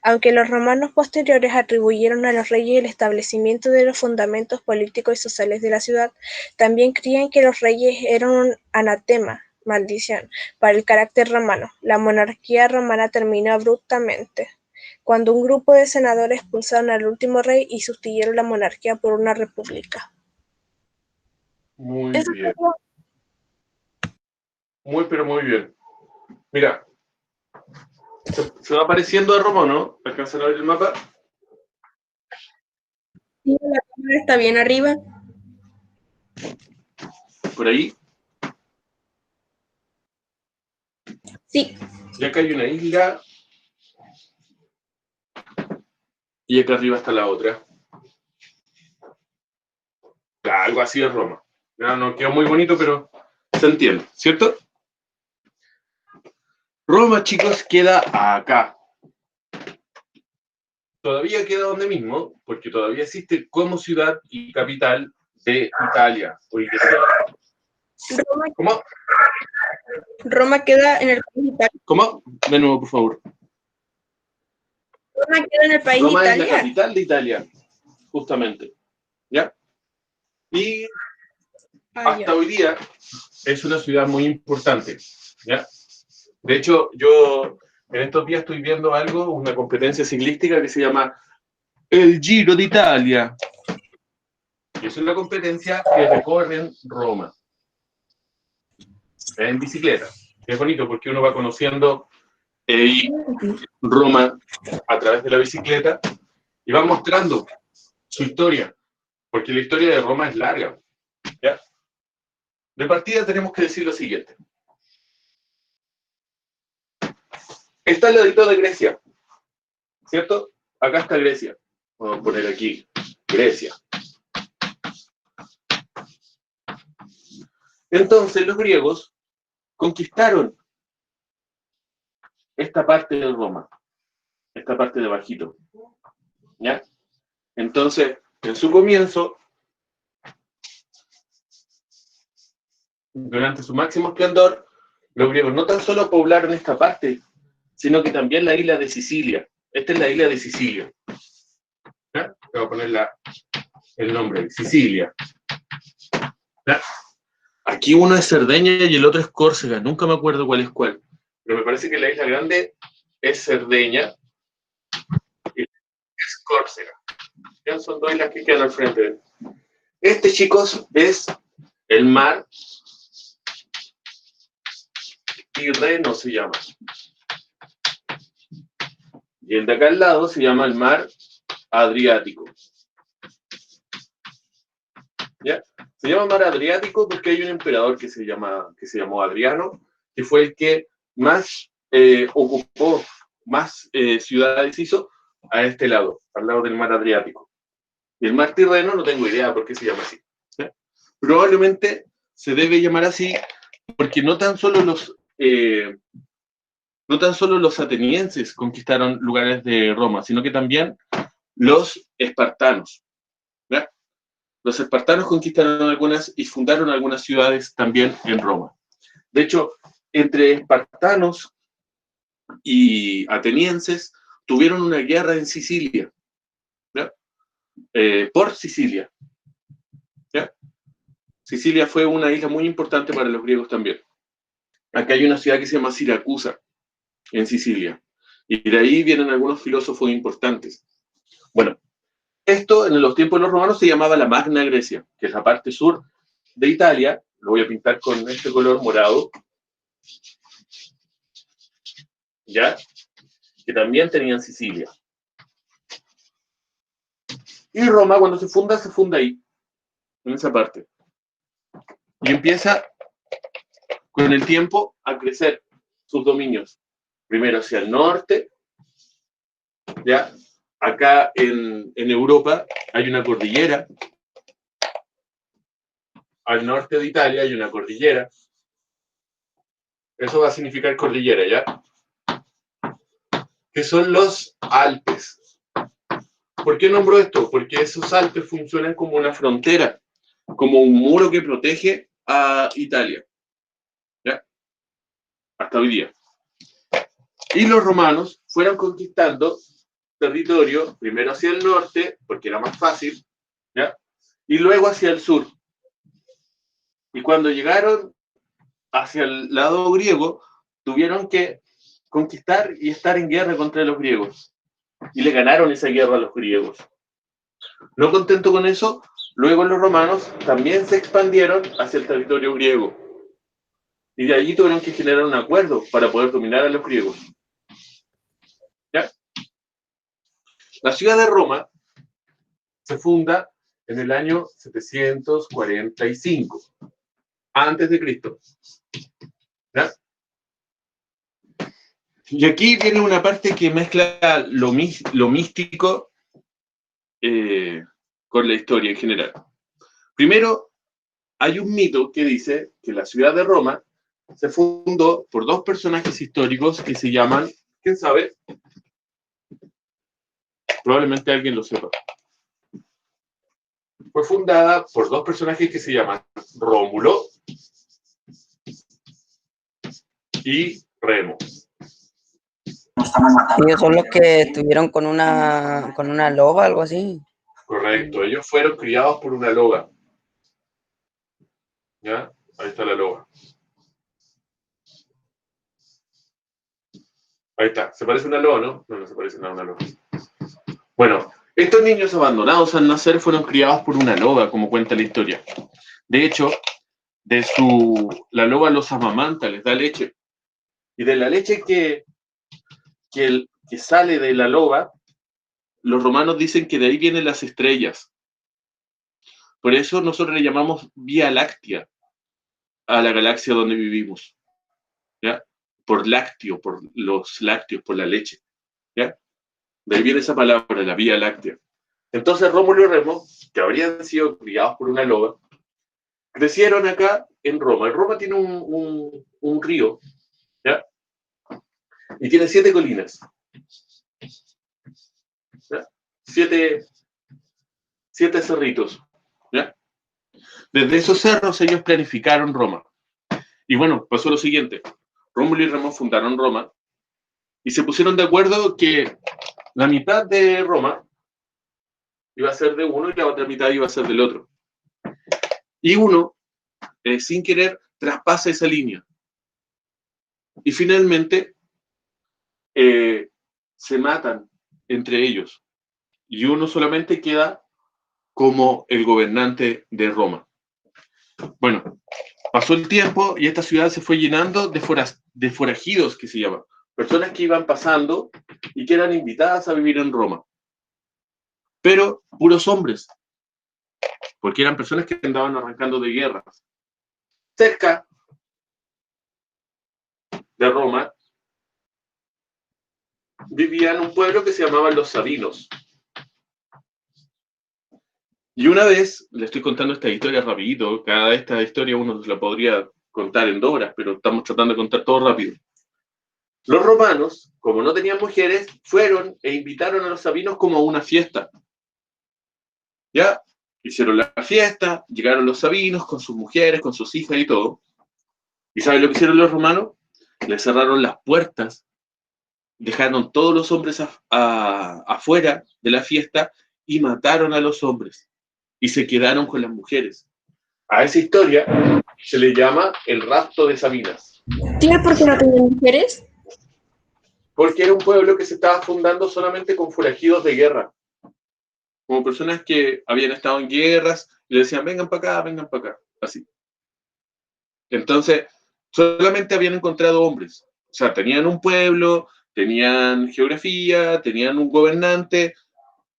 Aunque los romanos posteriores atribuyeron a los reyes el establecimiento de los fundamentos políticos y sociales de la ciudad, también creían que los reyes eran un anatema, maldición, para el carácter romano. La monarquía romana terminó abruptamente, cuando un grupo de senadores expulsaron al último rey y sustituyeron la monarquía por una república. Muy Eso bien. fue- Muy, pero muy bien. Mira, se va apareciendo a Roma, ¿no? ¿Alcanzan a ver el mapa? Sí, la cámara está bien arriba. Por ahí. Sí, Y acá hay una isla. Y acá arriba está la otra. Algo así es Roma. No quedó muy bonito, pero se entiende, ¿cierto? Roma, chicos, queda acá. Todavía queda donde mismo, porque todavía existe como ciudad y capital de Italia. Hoy día. Roma, ¿Cómo? Roma queda en el país Italia. ¿Cómo? De nuevo, por favor. Roma queda en el país Roma es la Italia. capital de Italia, justamente. ¿Ya? Y hasta hoy día es una ciudad muy importante. ¿Ya? De hecho, yo en estos días estoy viendo algo, una competencia ciclística que se llama el Giro d'Italia. Y es una competencia que recorren Roma. En bicicleta. Es bonito porque uno va conociendo Roma a través de la bicicleta y va mostrando su historia, porque la historia de Roma es larga. ¿Ya? De partida tenemos que decir lo siguiente. Está al ladito de Grecia, ¿cierto? Acá está Grecia. Vamos a poner aquí Grecia. Entonces los griegos conquistaron esta parte de Roma, esta parte de bajito. ¿Ya? Entonces, en su comienzo, durante su máximo esplendor, los griegos no tan solo poblaron esta parte, sino que también la isla de Sicilia. Esta es la isla de Sicilia. ¿Ya? Voy a poner el nombre, Sicilia. ¿Ya? Aquí uno es Cerdeña y el otro es Córcega. Nunca me acuerdo cuál es cuál. Pero me parece que la isla grande es Cerdeña y es Córcega. Ya son dos islas que quedan al frente. Este, chicos, es el mar Tirreno, se llama. Y el de acá al lado se llama el mar Adriático. ¿Ya? Se llama mar Adriático porque hay un emperador que se llamó Adriano, que fue el que más ocupó, más ciudades hizo a este lado, al lado del mar Adriático. Y el mar Tirreno no tengo idea por qué se llama así. ¿Ya? Probablemente se debe llamar así porque no tan solo los atenienses conquistaron lugares de Roma, sino que también los espartanos. ¿Ya? Los espartanos conquistaron algunas y fundaron algunas ciudades también en Roma. De hecho, entre espartanos y atenienses tuvieron una guerra en Sicilia fue una isla muy importante para los griegos también. Acá hay una ciudad que se llama Siracusa, en Sicilia. Y de ahí vienen algunos filósofos importantes. Bueno, esto en los tiempos de los romanos se llamaba la Magna Grecia, que es la parte sur de Italia. Lo voy a pintar con este color morado. ¿Ya? Que también tenían Sicilia. Y Roma, cuando se funda ahí, en esa parte. Y empieza, con el tiempo, a crecer sus dominios. Primero hacia el norte, ¿ya? Acá en Europa hay una cordillera. Al norte de Italia hay una cordillera. Eso va a significar cordillera, ¿ya? Que son los Alpes. ¿Por qué nombro esto? Porque esos Alpes funcionan como una frontera, como un muro que protege a Italia, ¿ya? Hasta hoy día. Y los romanos fueron conquistando territorio, primero hacia el norte, porque era más fácil, ¿ya? Y luego hacia el sur. Y cuando llegaron hacia el lado griego, tuvieron que conquistar y estar en guerra contra los griegos. Y le ganaron esa guerra a los griegos. No contento con eso, luego los romanos también se expandieron hacia el territorio griego. Y de allí tuvieron que generar un acuerdo para poder dominar a los griegos. ¿Ya? La ciudad de Roma se funda en el año 745 antes de Cristo. ¿Ya? Y aquí viene una parte que mezcla lo místico con la historia en general. Primero, hay un mito que dice que la ciudad de Roma se fundó por dos personajes históricos que se llaman, ¿quién sabe? Probablemente alguien lo sepa. Fue fundada por dos personajes que se llaman Rómulo y Remo. Ellos son los que estuvieron con una loba, algo así. Correcto, ellos fueron criados por una loba. ¿Ya? Ahí está la loba. Ahí está. ¿Se parece a una loba, no? No, no se parece nada a una loba. Bueno, estos niños abandonados al nacer fueron criados por una loba, como cuenta la historia. De hecho, la loba los amamanta, les da leche. Y de la leche que sale de la loba, los romanos dicen que de ahí vienen las estrellas. Por eso nosotros le llamamos Vía Láctea a la galaxia donde vivimos. ¿Ya? Por lácteo, por los lácteos, por la leche. ¿Ya? De ahí viene esa palabra, la Vía Láctea. Entonces Rómulo y Remo, que habrían sido criados por una loba, crecieron acá en Roma. En Roma tiene un río, ¿ya? Y tiene 7 colinas. ¿Ya? 7 cerritos. ¿Ya? Desde esos cerros ellos planificaron Roma. Y bueno, pasó lo siguiente. Rómulo y Remo fundaron Roma y se pusieron de acuerdo que la mitad de Roma iba a ser de uno y la otra mitad iba a ser del otro. Y uno, sin querer, traspasa esa línea. Y finalmente se matan entre ellos. Y uno solamente queda como el gobernante de Roma. Bueno, pasó el tiempo y esta ciudad se fue llenando de forajidos, que se llama. Personas que iban pasando y que eran invitadas a vivir en Roma. Pero puros hombres, porque eran personas que andaban arrancando de guerras. Cerca de Roma vivían un pueblo que se llamaban los Sabinos. Y una vez, le estoy contando esta historia rapidito, cada esta historia uno la podría contar en 2 horas, pero estamos tratando de contar todo rápido. Los romanos, como no tenían mujeres, fueron e invitaron a los sabinos como a una fiesta. ¿Ya? Hicieron la fiesta, llegaron los sabinos con sus mujeres, con sus hijas y todo. ¿Y saben lo que hicieron los romanos? Les cerraron las puertas, dejaron todos los hombres afuera de la fiesta y mataron a los hombres. Y se quedaron con las mujeres. A esa historia se le llama el rapto de Sabinas. ¿Tienes por qué no tenían mujeres? Porque era un pueblo que se estaba fundando solamente con forajidos de guerra. Como personas que habían estado en guerras y le decían, vengan para acá, así. Entonces, solamente habían encontrado hombres. O sea, tenían un pueblo, tenían geografía, tenían un gobernante,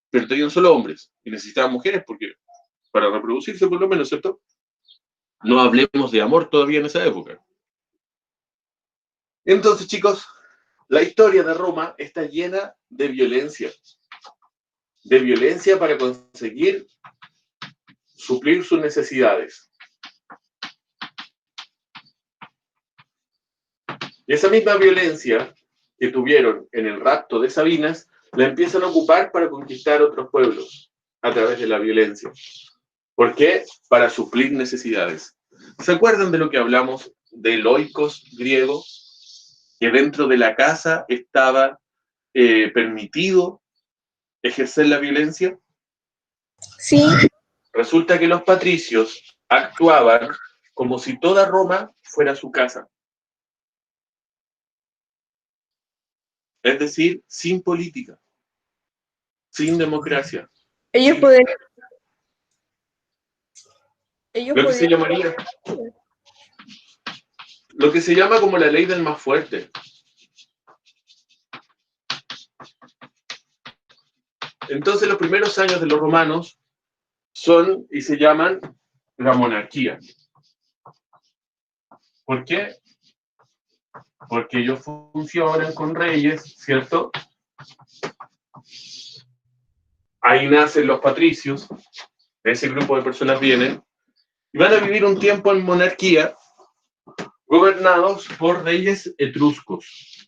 pero tenían solo hombres. Y necesitaban mujeres porque para reproducirse por lo menos, ¿cierto? No hablemos de amor todavía en esa época. Entonces, chicos, la historia de Roma está llena de violencia para conseguir suplir sus necesidades. Y esa misma violencia que tuvieron en el rapto de Sabinas, la empiezan a ocupar para conquistar otros pueblos a través de la violencia. ¿Por qué? Para suplir necesidades. ¿Se acuerdan de lo que hablamos del oikos griego? Que dentro de la casa estaba permitido ejercer la violencia. Sí. Resulta que los patricios actuaban como si toda Roma fuera su casa. Es decir, sin política, sin democracia. Ellos Sí. podían. Lo que se llama como la ley del más fuerte. Entonces los primeros años de los romanos son y se llaman la monarquía. ¿Por qué? Porque ellos funcionan con reyes, ¿cierto? Ahí nacen los patricios, ese grupo de personas vienen, y van a vivir un tiempo en monarquía, gobernados por reyes etruscos.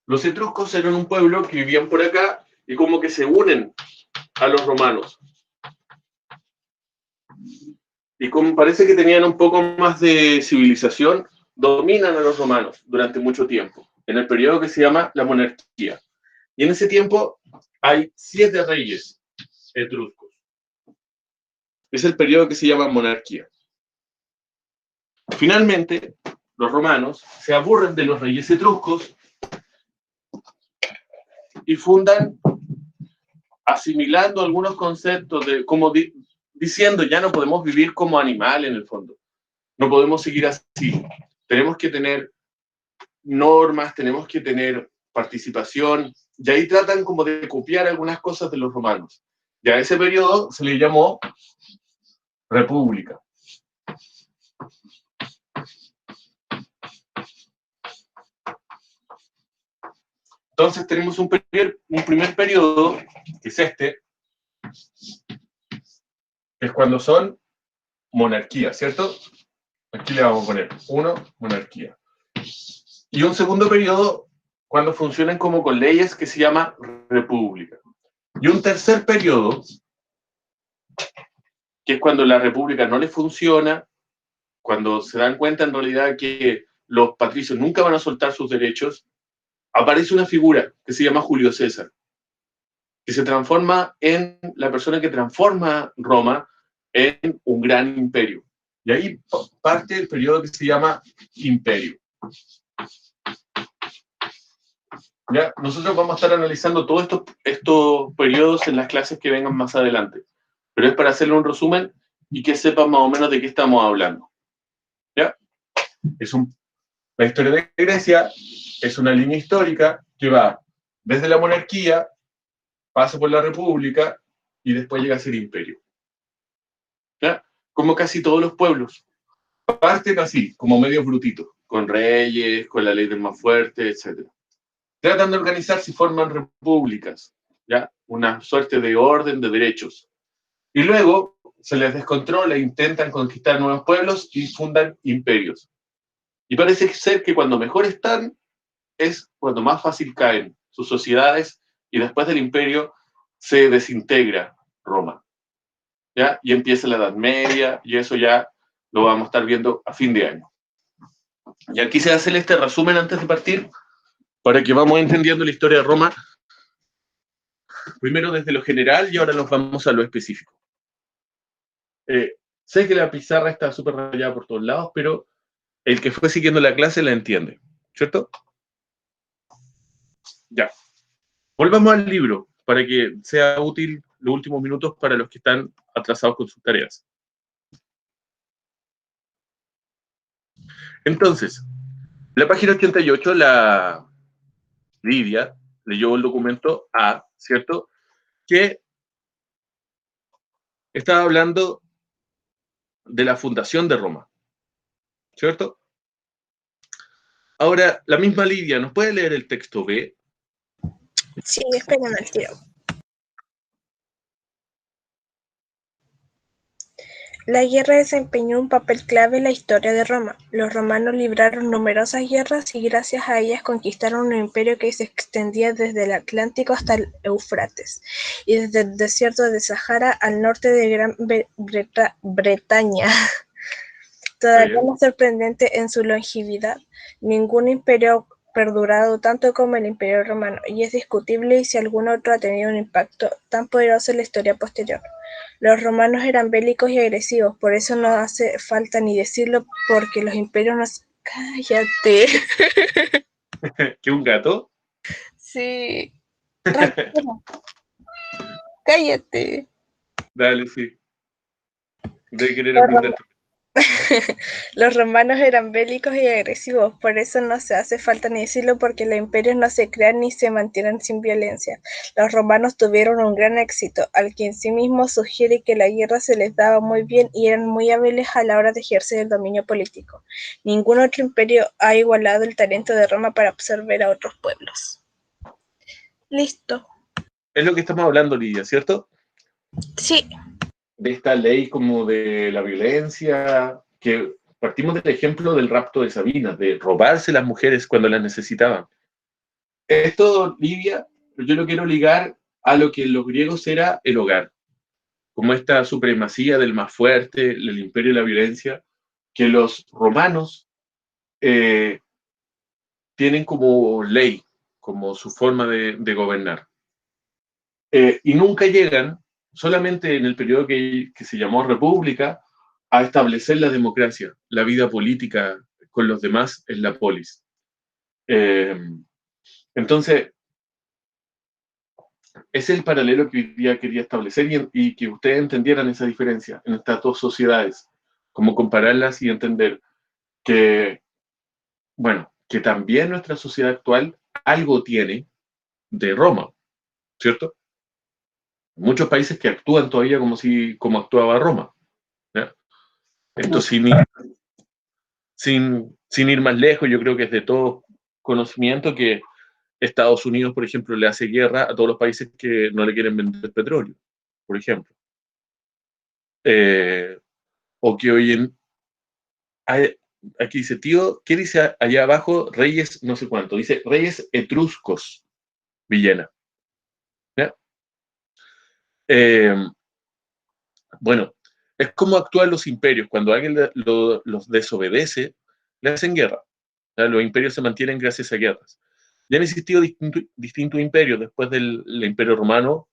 Los etruscos eran un pueblo que vivían por acá y como que se unen a los romanos. Y como parece que tenían un poco más de civilización, dominan a los romanos durante mucho tiempo, en el periodo que se llama la monarquía. Y en ese tiempo hay 7 reyes etruscos. Es el periodo que se llama monarquía. Finalmente, los romanos se aburren de los reyes etruscos y fundan, asimilando algunos conceptos de como diciendo ya no podemos vivir como animal en el fondo. No podemos seguir así. Tenemos que tener normas, tenemos que tener participación, y ahí tratan como de copiar algunas cosas de los romanos. Ya a ese periodo se le llamó república. Entonces tenemos un primer periodo, que es este, que es cuando son monarquía, ¿cierto? Aquí le vamos a poner 1, monarquía. Y un segundo periodo, cuando funcionan como con leyes, que se llama república. Y un tercer periodo, que es cuando la república no le funciona, cuando se dan cuenta en realidad que los patricios nunca van a soltar sus derechos, aparece una figura que se llama Julio César, que se transforma en la persona que transforma Roma en un gran imperio. Y ahí parte el periodo que se llama imperio. ¿Ya? Nosotros vamos a estar analizando todos estos periodos en las clases que vengan más adelante. Pero es para hacerle un resumen y que sepan más o menos de qué estamos hablando. ¿Ya? La historia de Grecia es una línea histórica que va desde la monarquía, pasa por la república y después llega a ser imperio. ¿Ya? Como casi todos los pueblos. Parten así, como medio brutitos, con reyes, con la ley del más fuerte, etc. Tratan de organizarse y forman repúblicas, ¿ya? Una suerte de orden de derechos. Y luego se les descontrola, intentan conquistar nuevos pueblos y fundan imperios. Y parece ser que cuando mejor están es cuando más fácil caen sus sociedades y después del imperio se desintegra Roma, ¿ya? Y empieza la Edad Media y eso ya lo vamos a estar viendo a fin de año. Y aquí se hace este resumen antes de partir para que vamos entendiendo la historia de Roma, primero desde lo general y ahora nos vamos a lo específico. Sé que la pizarra está súper rayada por todos lados, pero el que fue siguiendo la clase la entiende, ¿cierto? Ya. Volvamos al libro para que sea útil los últimos minutos para los que están atrasados con sus tareas. Entonces, la página 88, la Lidia leyó el documento A, ¿cierto? Que estaba hablando de la fundación de Roma, ¿cierto? Ahora, la misma Lidia, ¿nos puede leer el texto B? Sí, espérame al tiro. La guerra desempeñó un papel clave en la historia de Roma. Los romanos libraron numerosas guerras y gracias a ellas conquistaron un imperio que se extendía desde el Atlántico hasta el Éufrates y desde el desierto de Sahara al norte de Gran Bretaña. Todavía más sorprendente en su longevidad, ningún imperio ha perdurado tanto como el Imperio Romano, y es discutible si algún otro ha tenido un impacto tan poderoso en la historia posterior. Los romanos eran bélicos y agresivos, por eso no hace falta ni decirlo, porque los imperios no... ¡Cállate! ¿Qué, un gato? Sí. ¡Cállate! Dale, sí. De querer aprender. Los romanos eran bélicos y agresivos, por eso no se hace falta ni decirlo, porque los imperios no se crean ni se mantienen sin violencia. Los romanos tuvieron un gran éxito, al que en sí mismo sugiere que la guerra se les daba muy bien y eran muy hábiles a la hora de ejercer el dominio político. Ningún otro imperio ha igualado el talento de Roma para absorber a otros pueblos. Listo. Es lo que estamos hablando, Lidia, ¿cierto? Sí. De esta ley como de la violencia, que partimos del ejemplo del rapto de Sabina, de robarse las mujeres cuando las necesitaban. Esto, Lidia, yo lo quiero ligar a lo que en los griegos era el hogar, como esta supremacía del más fuerte, el imperio de la violencia, que los romanos tienen como ley, como su forma de gobernar. Y nunca llegan, solamente en el periodo que se llamó República, a establecer la democracia, la vida política con los demás en la polis. Entonces, ese es el paralelo que hoy día quería establecer y que ustedes entendieran esa diferencia en estas dos sociedades, como compararlas y entender que, bueno, que también nuestra sociedad actual algo tiene de Roma, ¿cierto? Muchos países que actúan todavía como actuaba Roma, ¿ya? Esto sin ir más lejos, yo creo que es de todo conocimiento que Estados Unidos, por ejemplo, le hace guerra a todos los países que no le quieren vender petróleo, por ejemplo. O que hoy aquí dice, tío, ¿qué dice allá abajo? Reyes, no sé cuánto, dice reyes etruscos, Villena. ¿Ya? Bueno, es como actúan los imperios. Cuando alguien los desobedece, le hacen guerra. Los imperios se mantienen gracias a guerras. Ya han existido distintos imperios. Después del imperio romano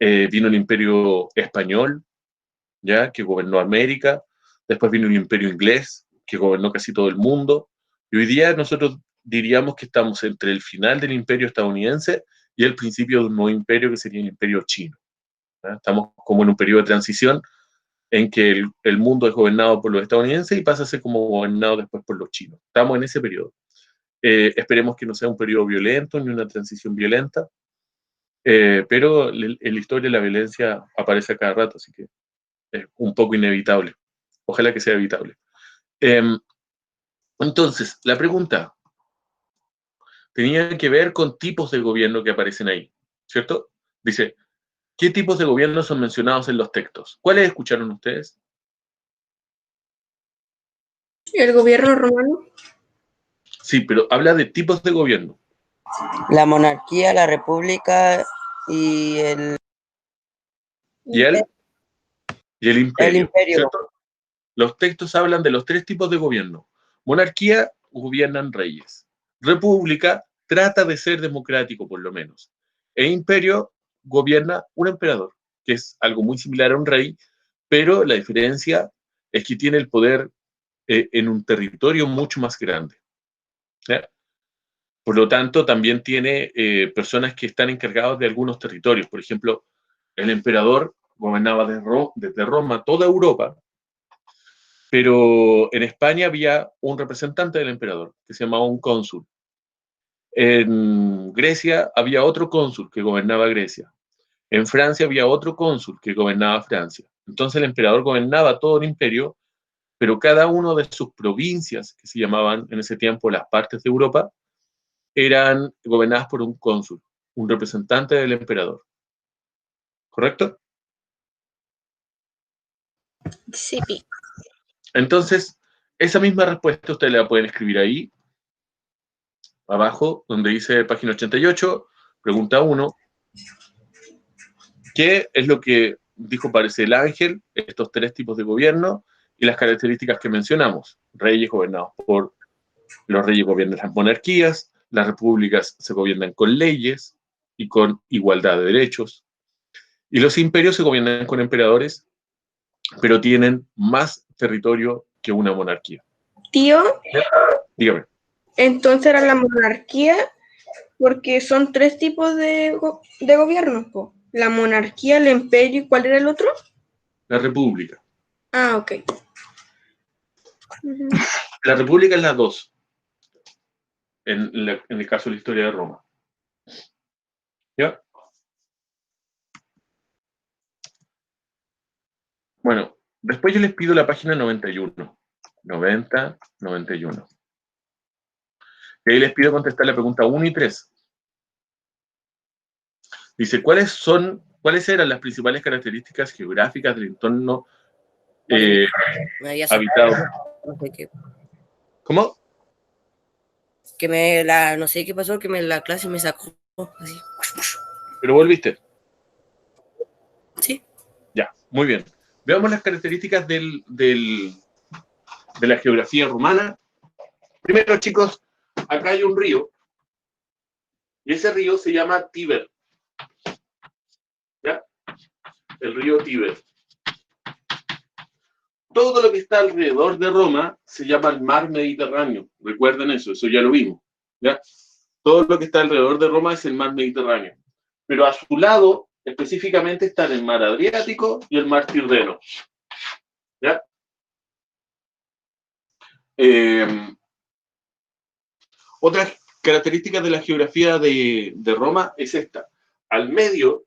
vino el imperio español, ¿ya? Que gobernó América. Después vino el imperio inglés, que gobernó casi todo el mundo. Y hoy día nosotros diríamos que estamos entre el final del imperio estadounidense y el principio de un nuevo imperio que sería el imperio chino, ¿ya? Estamos como en un periodo de transición en que el mundo es gobernado por los estadounidenses y pasa a ser como gobernado después por los chinos. Estamos en ese periodo. Esperemos que no sea un periodo violento ni una transición violenta, pero en la historia la violencia aparece a cada rato, así que es un poco inevitable. Ojalá que sea evitable. Entonces, la pregunta tenía que ver con tipos de gobierno que aparecen ahí, ¿cierto? Dice, ¿qué tipos de gobierno son mencionados en los textos? ¿Cuáles escucharon ustedes? ¿El gobierno romano? Sí, pero habla de tipos de gobierno. La monarquía, la república y el Y el imperio, imperio. ¿cierto? Los textos hablan de los tres tipos de gobierno. Monarquía, gobiernan reyes. República, trata de ser democrático por lo menos. El imperio gobierna un emperador, que es algo muy similar a un rey, pero la diferencia es que tiene el poder en un territorio mucho más grande. ¿Ya? Por lo tanto, también tiene personas que están encargadas de algunos territorios. Por ejemplo, el emperador gobernaba desde Roma toda Europa, pero en España había un representante del emperador, que se llamaba un cónsul. En Grecia había otro cónsul que gobernaba Grecia. En Francia había otro cónsul que gobernaba Francia. Entonces el emperador gobernaba todo el imperio, pero cada uno de sus provincias, que se llamaban en ese tiempo las partes de Europa, eran gobernadas por un cónsul, un representante del emperador. ¿Correcto? Sí, pi. Entonces, esa misma respuesta ustedes la pueden escribir ahí, abajo, donde dice página 88, pregunta 1. ¿Qué es lo que dijo parece el ángel, estos tres tipos de gobierno y las características que mencionamos? Reyes gobernados por los reyes gobiernan las monarquías, las repúblicas se gobiernan con leyes y con igualdad de derechos, y los imperios se gobiernan con emperadores, pero tienen más territorio que una monarquía. Tío, Dígame. entonces era la monarquía, porque son tres tipos de gobiernos, po. La monarquía, el imperio, ¿y cuál era el otro? La república. Ah, ok. La república es la 2, en el caso de la historia de Roma. ¿Ya? Bueno, después yo les pido la página 91. 90, 91. Y ahí les pido contestar la pregunta 1 y 3. Dice, ¿cuáles eran las principales características geográficas del entorno habitado? No sé qué. ¿Cómo? No sé qué pasó, que la clase me sacó así. ¿Pero volviste? Sí. Ya, muy bien. Veamos las características de la geografía romana. Primero, chicos, acá hay un río, y ese río se llama Tíber. ¿Ya? El río Tíber. Todo lo que está alrededor de Roma se llama el mar Mediterráneo. Recuerden eso ya lo vimos. ¿Ya? Todo lo que está alrededor de Roma es el mar Mediterráneo. Pero a su lado, específicamente, están el mar Adriático y el mar Tirreno. ¿Ya? Otras características de la geografía de Roma es esta. Al medio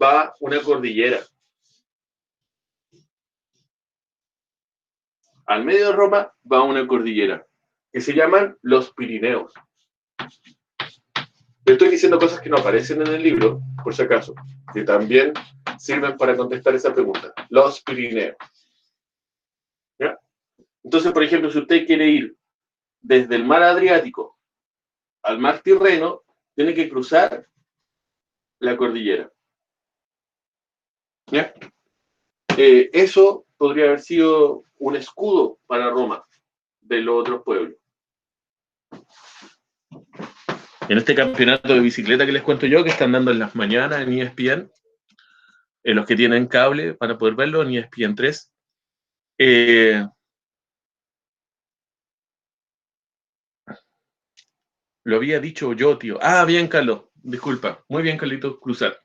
va una cordillera. Al medio de Roma va una cordillera que se llaman los Pirineos. Le estoy diciendo cosas que no aparecen en el libro, por si acaso, que también sirven para contestar esa pregunta. Los Pirineos. ¿Ya? Entonces, por ejemplo, si usted quiere ir desde el mar Adriático al mar Tirreno, tiene que cruzar la cordillera. ¿Ya? Eso podría haber sido un escudo para Roma de los otros pueblos. En este campeonato de bicicleta que les cuento yo, que están dando en las mañanas en ESPN, los que tienen cable para poder verlo en ESPN 3, lo había dicho yo, tío. Ah, bien, Carlos, disculpa. Muy bien, Carlitos, cruzar.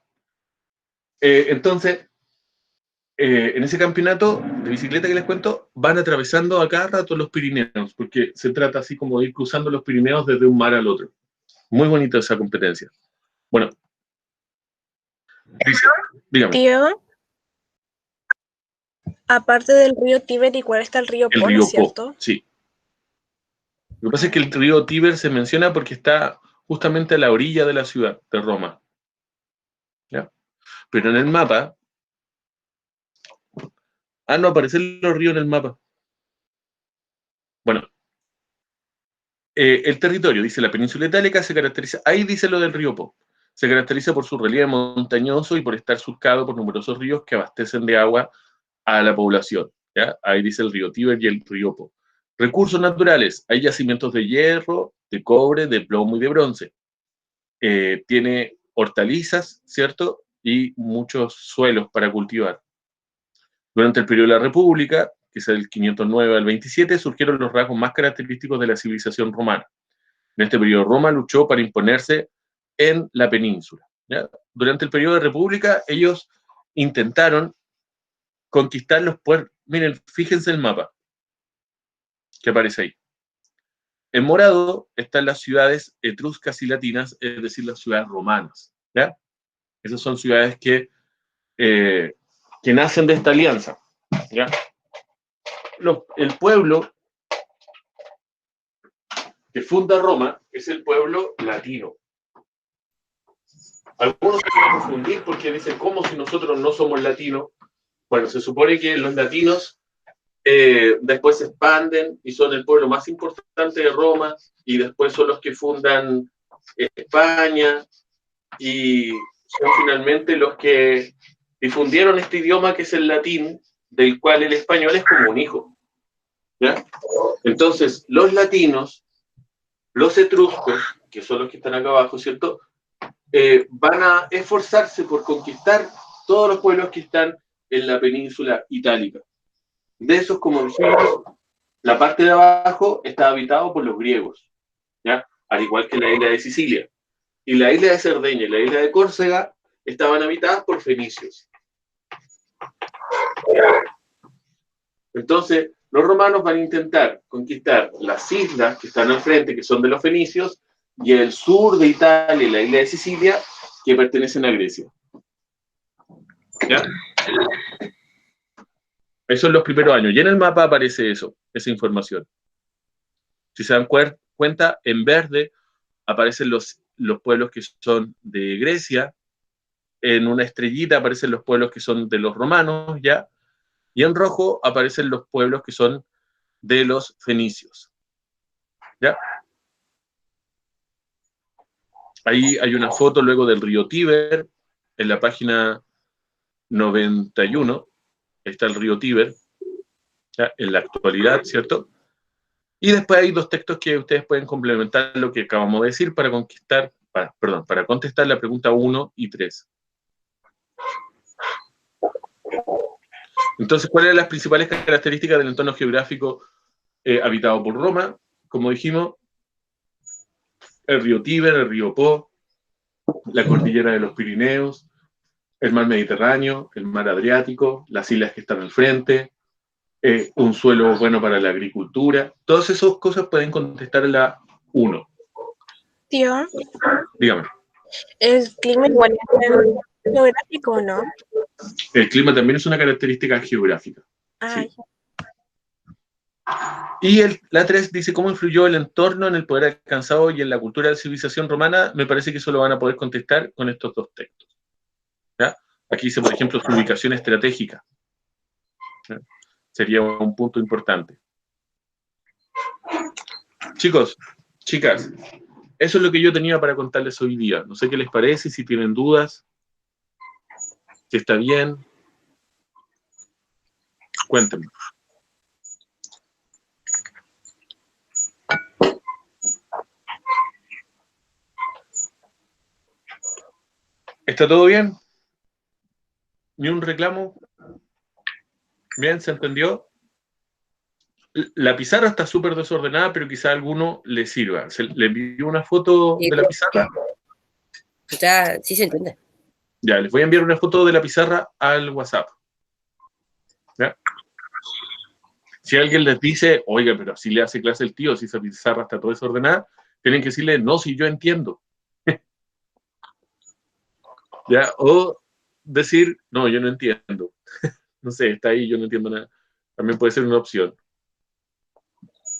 Entonces, en ese campeonato de bicicleta que les cuento, van atravesando a cada rato los Pirineos, porque se trata así como de ir cruzando los Pirineos desde un mar al otro. Muy bonita esa competencia. Bueno. Dice, dígame. Tío, aparte del río Tíber, igual está el río Po, ¿no es cierto? Sí. Lo que pasa es que el río Tíber se menciona porque está justamente a la orilla de la ciudad de Roma. ¿Ya? Pero en el mapa... no aparecen los ríos en el mapa. Bueno. El territorio, dice la península itálica, se caracteriza... Ahí dice lo del río Po. Se caracteriza por su relieve montañoso y por estar surcado por numerosos ríos que abastecen de agua a la población. ¿Ya? Ahí dice el río Tíber y el río Po. Recursos naturales. Hay yacimientos de hierro, de cobre, de plomo y de bronce. Tiene hortalizas, ¿cierto? Y muchos suelos para cultivar. Durante el periodo de la República, que es del 509 al 27, surgieron los rasgos más característicos de la civilización romana. En este periodo Roma luchó para imponerse en la península. ¿Ya? Durante el periodo de República, ellos intentaron conquistar los puertos. Miren, fíjense el mapa que aparece ahí. En morado están las ciudades etruscas y latinas, es decir, las ciudades romanas. ¿Ya? Esas son ciudades que nacen de esta alianza. ¿Ya? El pueblo que funda Roma es el pueblo latino. Algunos se van a confundir porque dicen, ¿cómo si nosotros no somos latinos? Bueno, se supone que los latinos después se expanden y son el pueblo más importante de Roma, y después son los que fundan España, y son finalmente los que difundieron este idioma que es el latín, del cual el español es como un hijo. ¿Ya? Entonces, los latinos, los etruscos, que son los que están acá abajo, ¿cierto? Van a esforzarse por conquistar todos los pueblos que están en la península itálica. De esos, como dijimos, la parte de abajo está habitado por los griegos, ¿ya? Al igual que la isla de Sicilia. Y la isla de Cerdeña y la isla de Córcega estaban habitadas por fenicios. Entonces, los romanos van a intentar conquistar las islas que están al frente, que son de los fenicios, y el sur de Italia y la isla de Sicilia, que pertenecen a Grecia. ¿Ya? Eso en los primeros años. Y en el mapa aparece eso, esa información. Si se dan cuenta, en verde aparecen los pueblos que son de Grecia, en una estrellita aparecen los pueblos que son de los romanos, ¿ya? Y en rojo aparecen los pueblos que son de los fenicios. ¿Ya? Ahí hay una foto luego del río Tíber, en la página 91, está el río Tíber, ¿ya? En la actualidad, ¿cierto? Y después hay dos textos que ustedes pueden complementar lo que acabamos de decir para contestar la pregunta 1 y 3. Entonces, ¿cuáles son las principales características del entorno geográfico habitado por Roma? Como dijimos, el río Tíber, el río Po, la cordillera de los Pirineos, el mar Mediterráneo, el mar Adriático, las islas que están al frente, un suelo bueno para la agricultura. Todas esas cosas pueden contestar en la 1. Tío, Dígame. ¿el clima igual es geográfico, no? El clima también es una característica geográfica. Ah, Sí. Y la 3 dice, ¿cómo influyó el entorno en el poder alcanzado y en la cultura de la civilización romana? Me parece que eso lo van a poder contestar con estos dos textos. ¿Ya? Aquí dice, por ejemplo, su ubicación estratégica. ¿Ya? Sería un punto importante. Chicos, chicas, eso es lo que yo tenía para contarles hoy día. No sé qué les parece, si tienen dudas, si está bien. Cuéntenme. ¿Está todo bien? ¿Ni un reclamo? ¿Bien? ¿Se entendió? La pizarra está súper desordenada, pero quizá a alguno le sirva. ¿Le envío una foto de la pizarra? Ya, sí se entiende. Ya, les voy a enviar una foto de la pizarra al WhatsApp. ¿Ya? Si alguien les dice, oiga, pero si le hace clase el tío, si esa pizarra está toda desordenada, tienen que decirle, no, si yo entiendo. ¿Ya? O decir, no, yo no entiendo. No sé, está ahí, yo no entiendo nada. También puede ser una opción.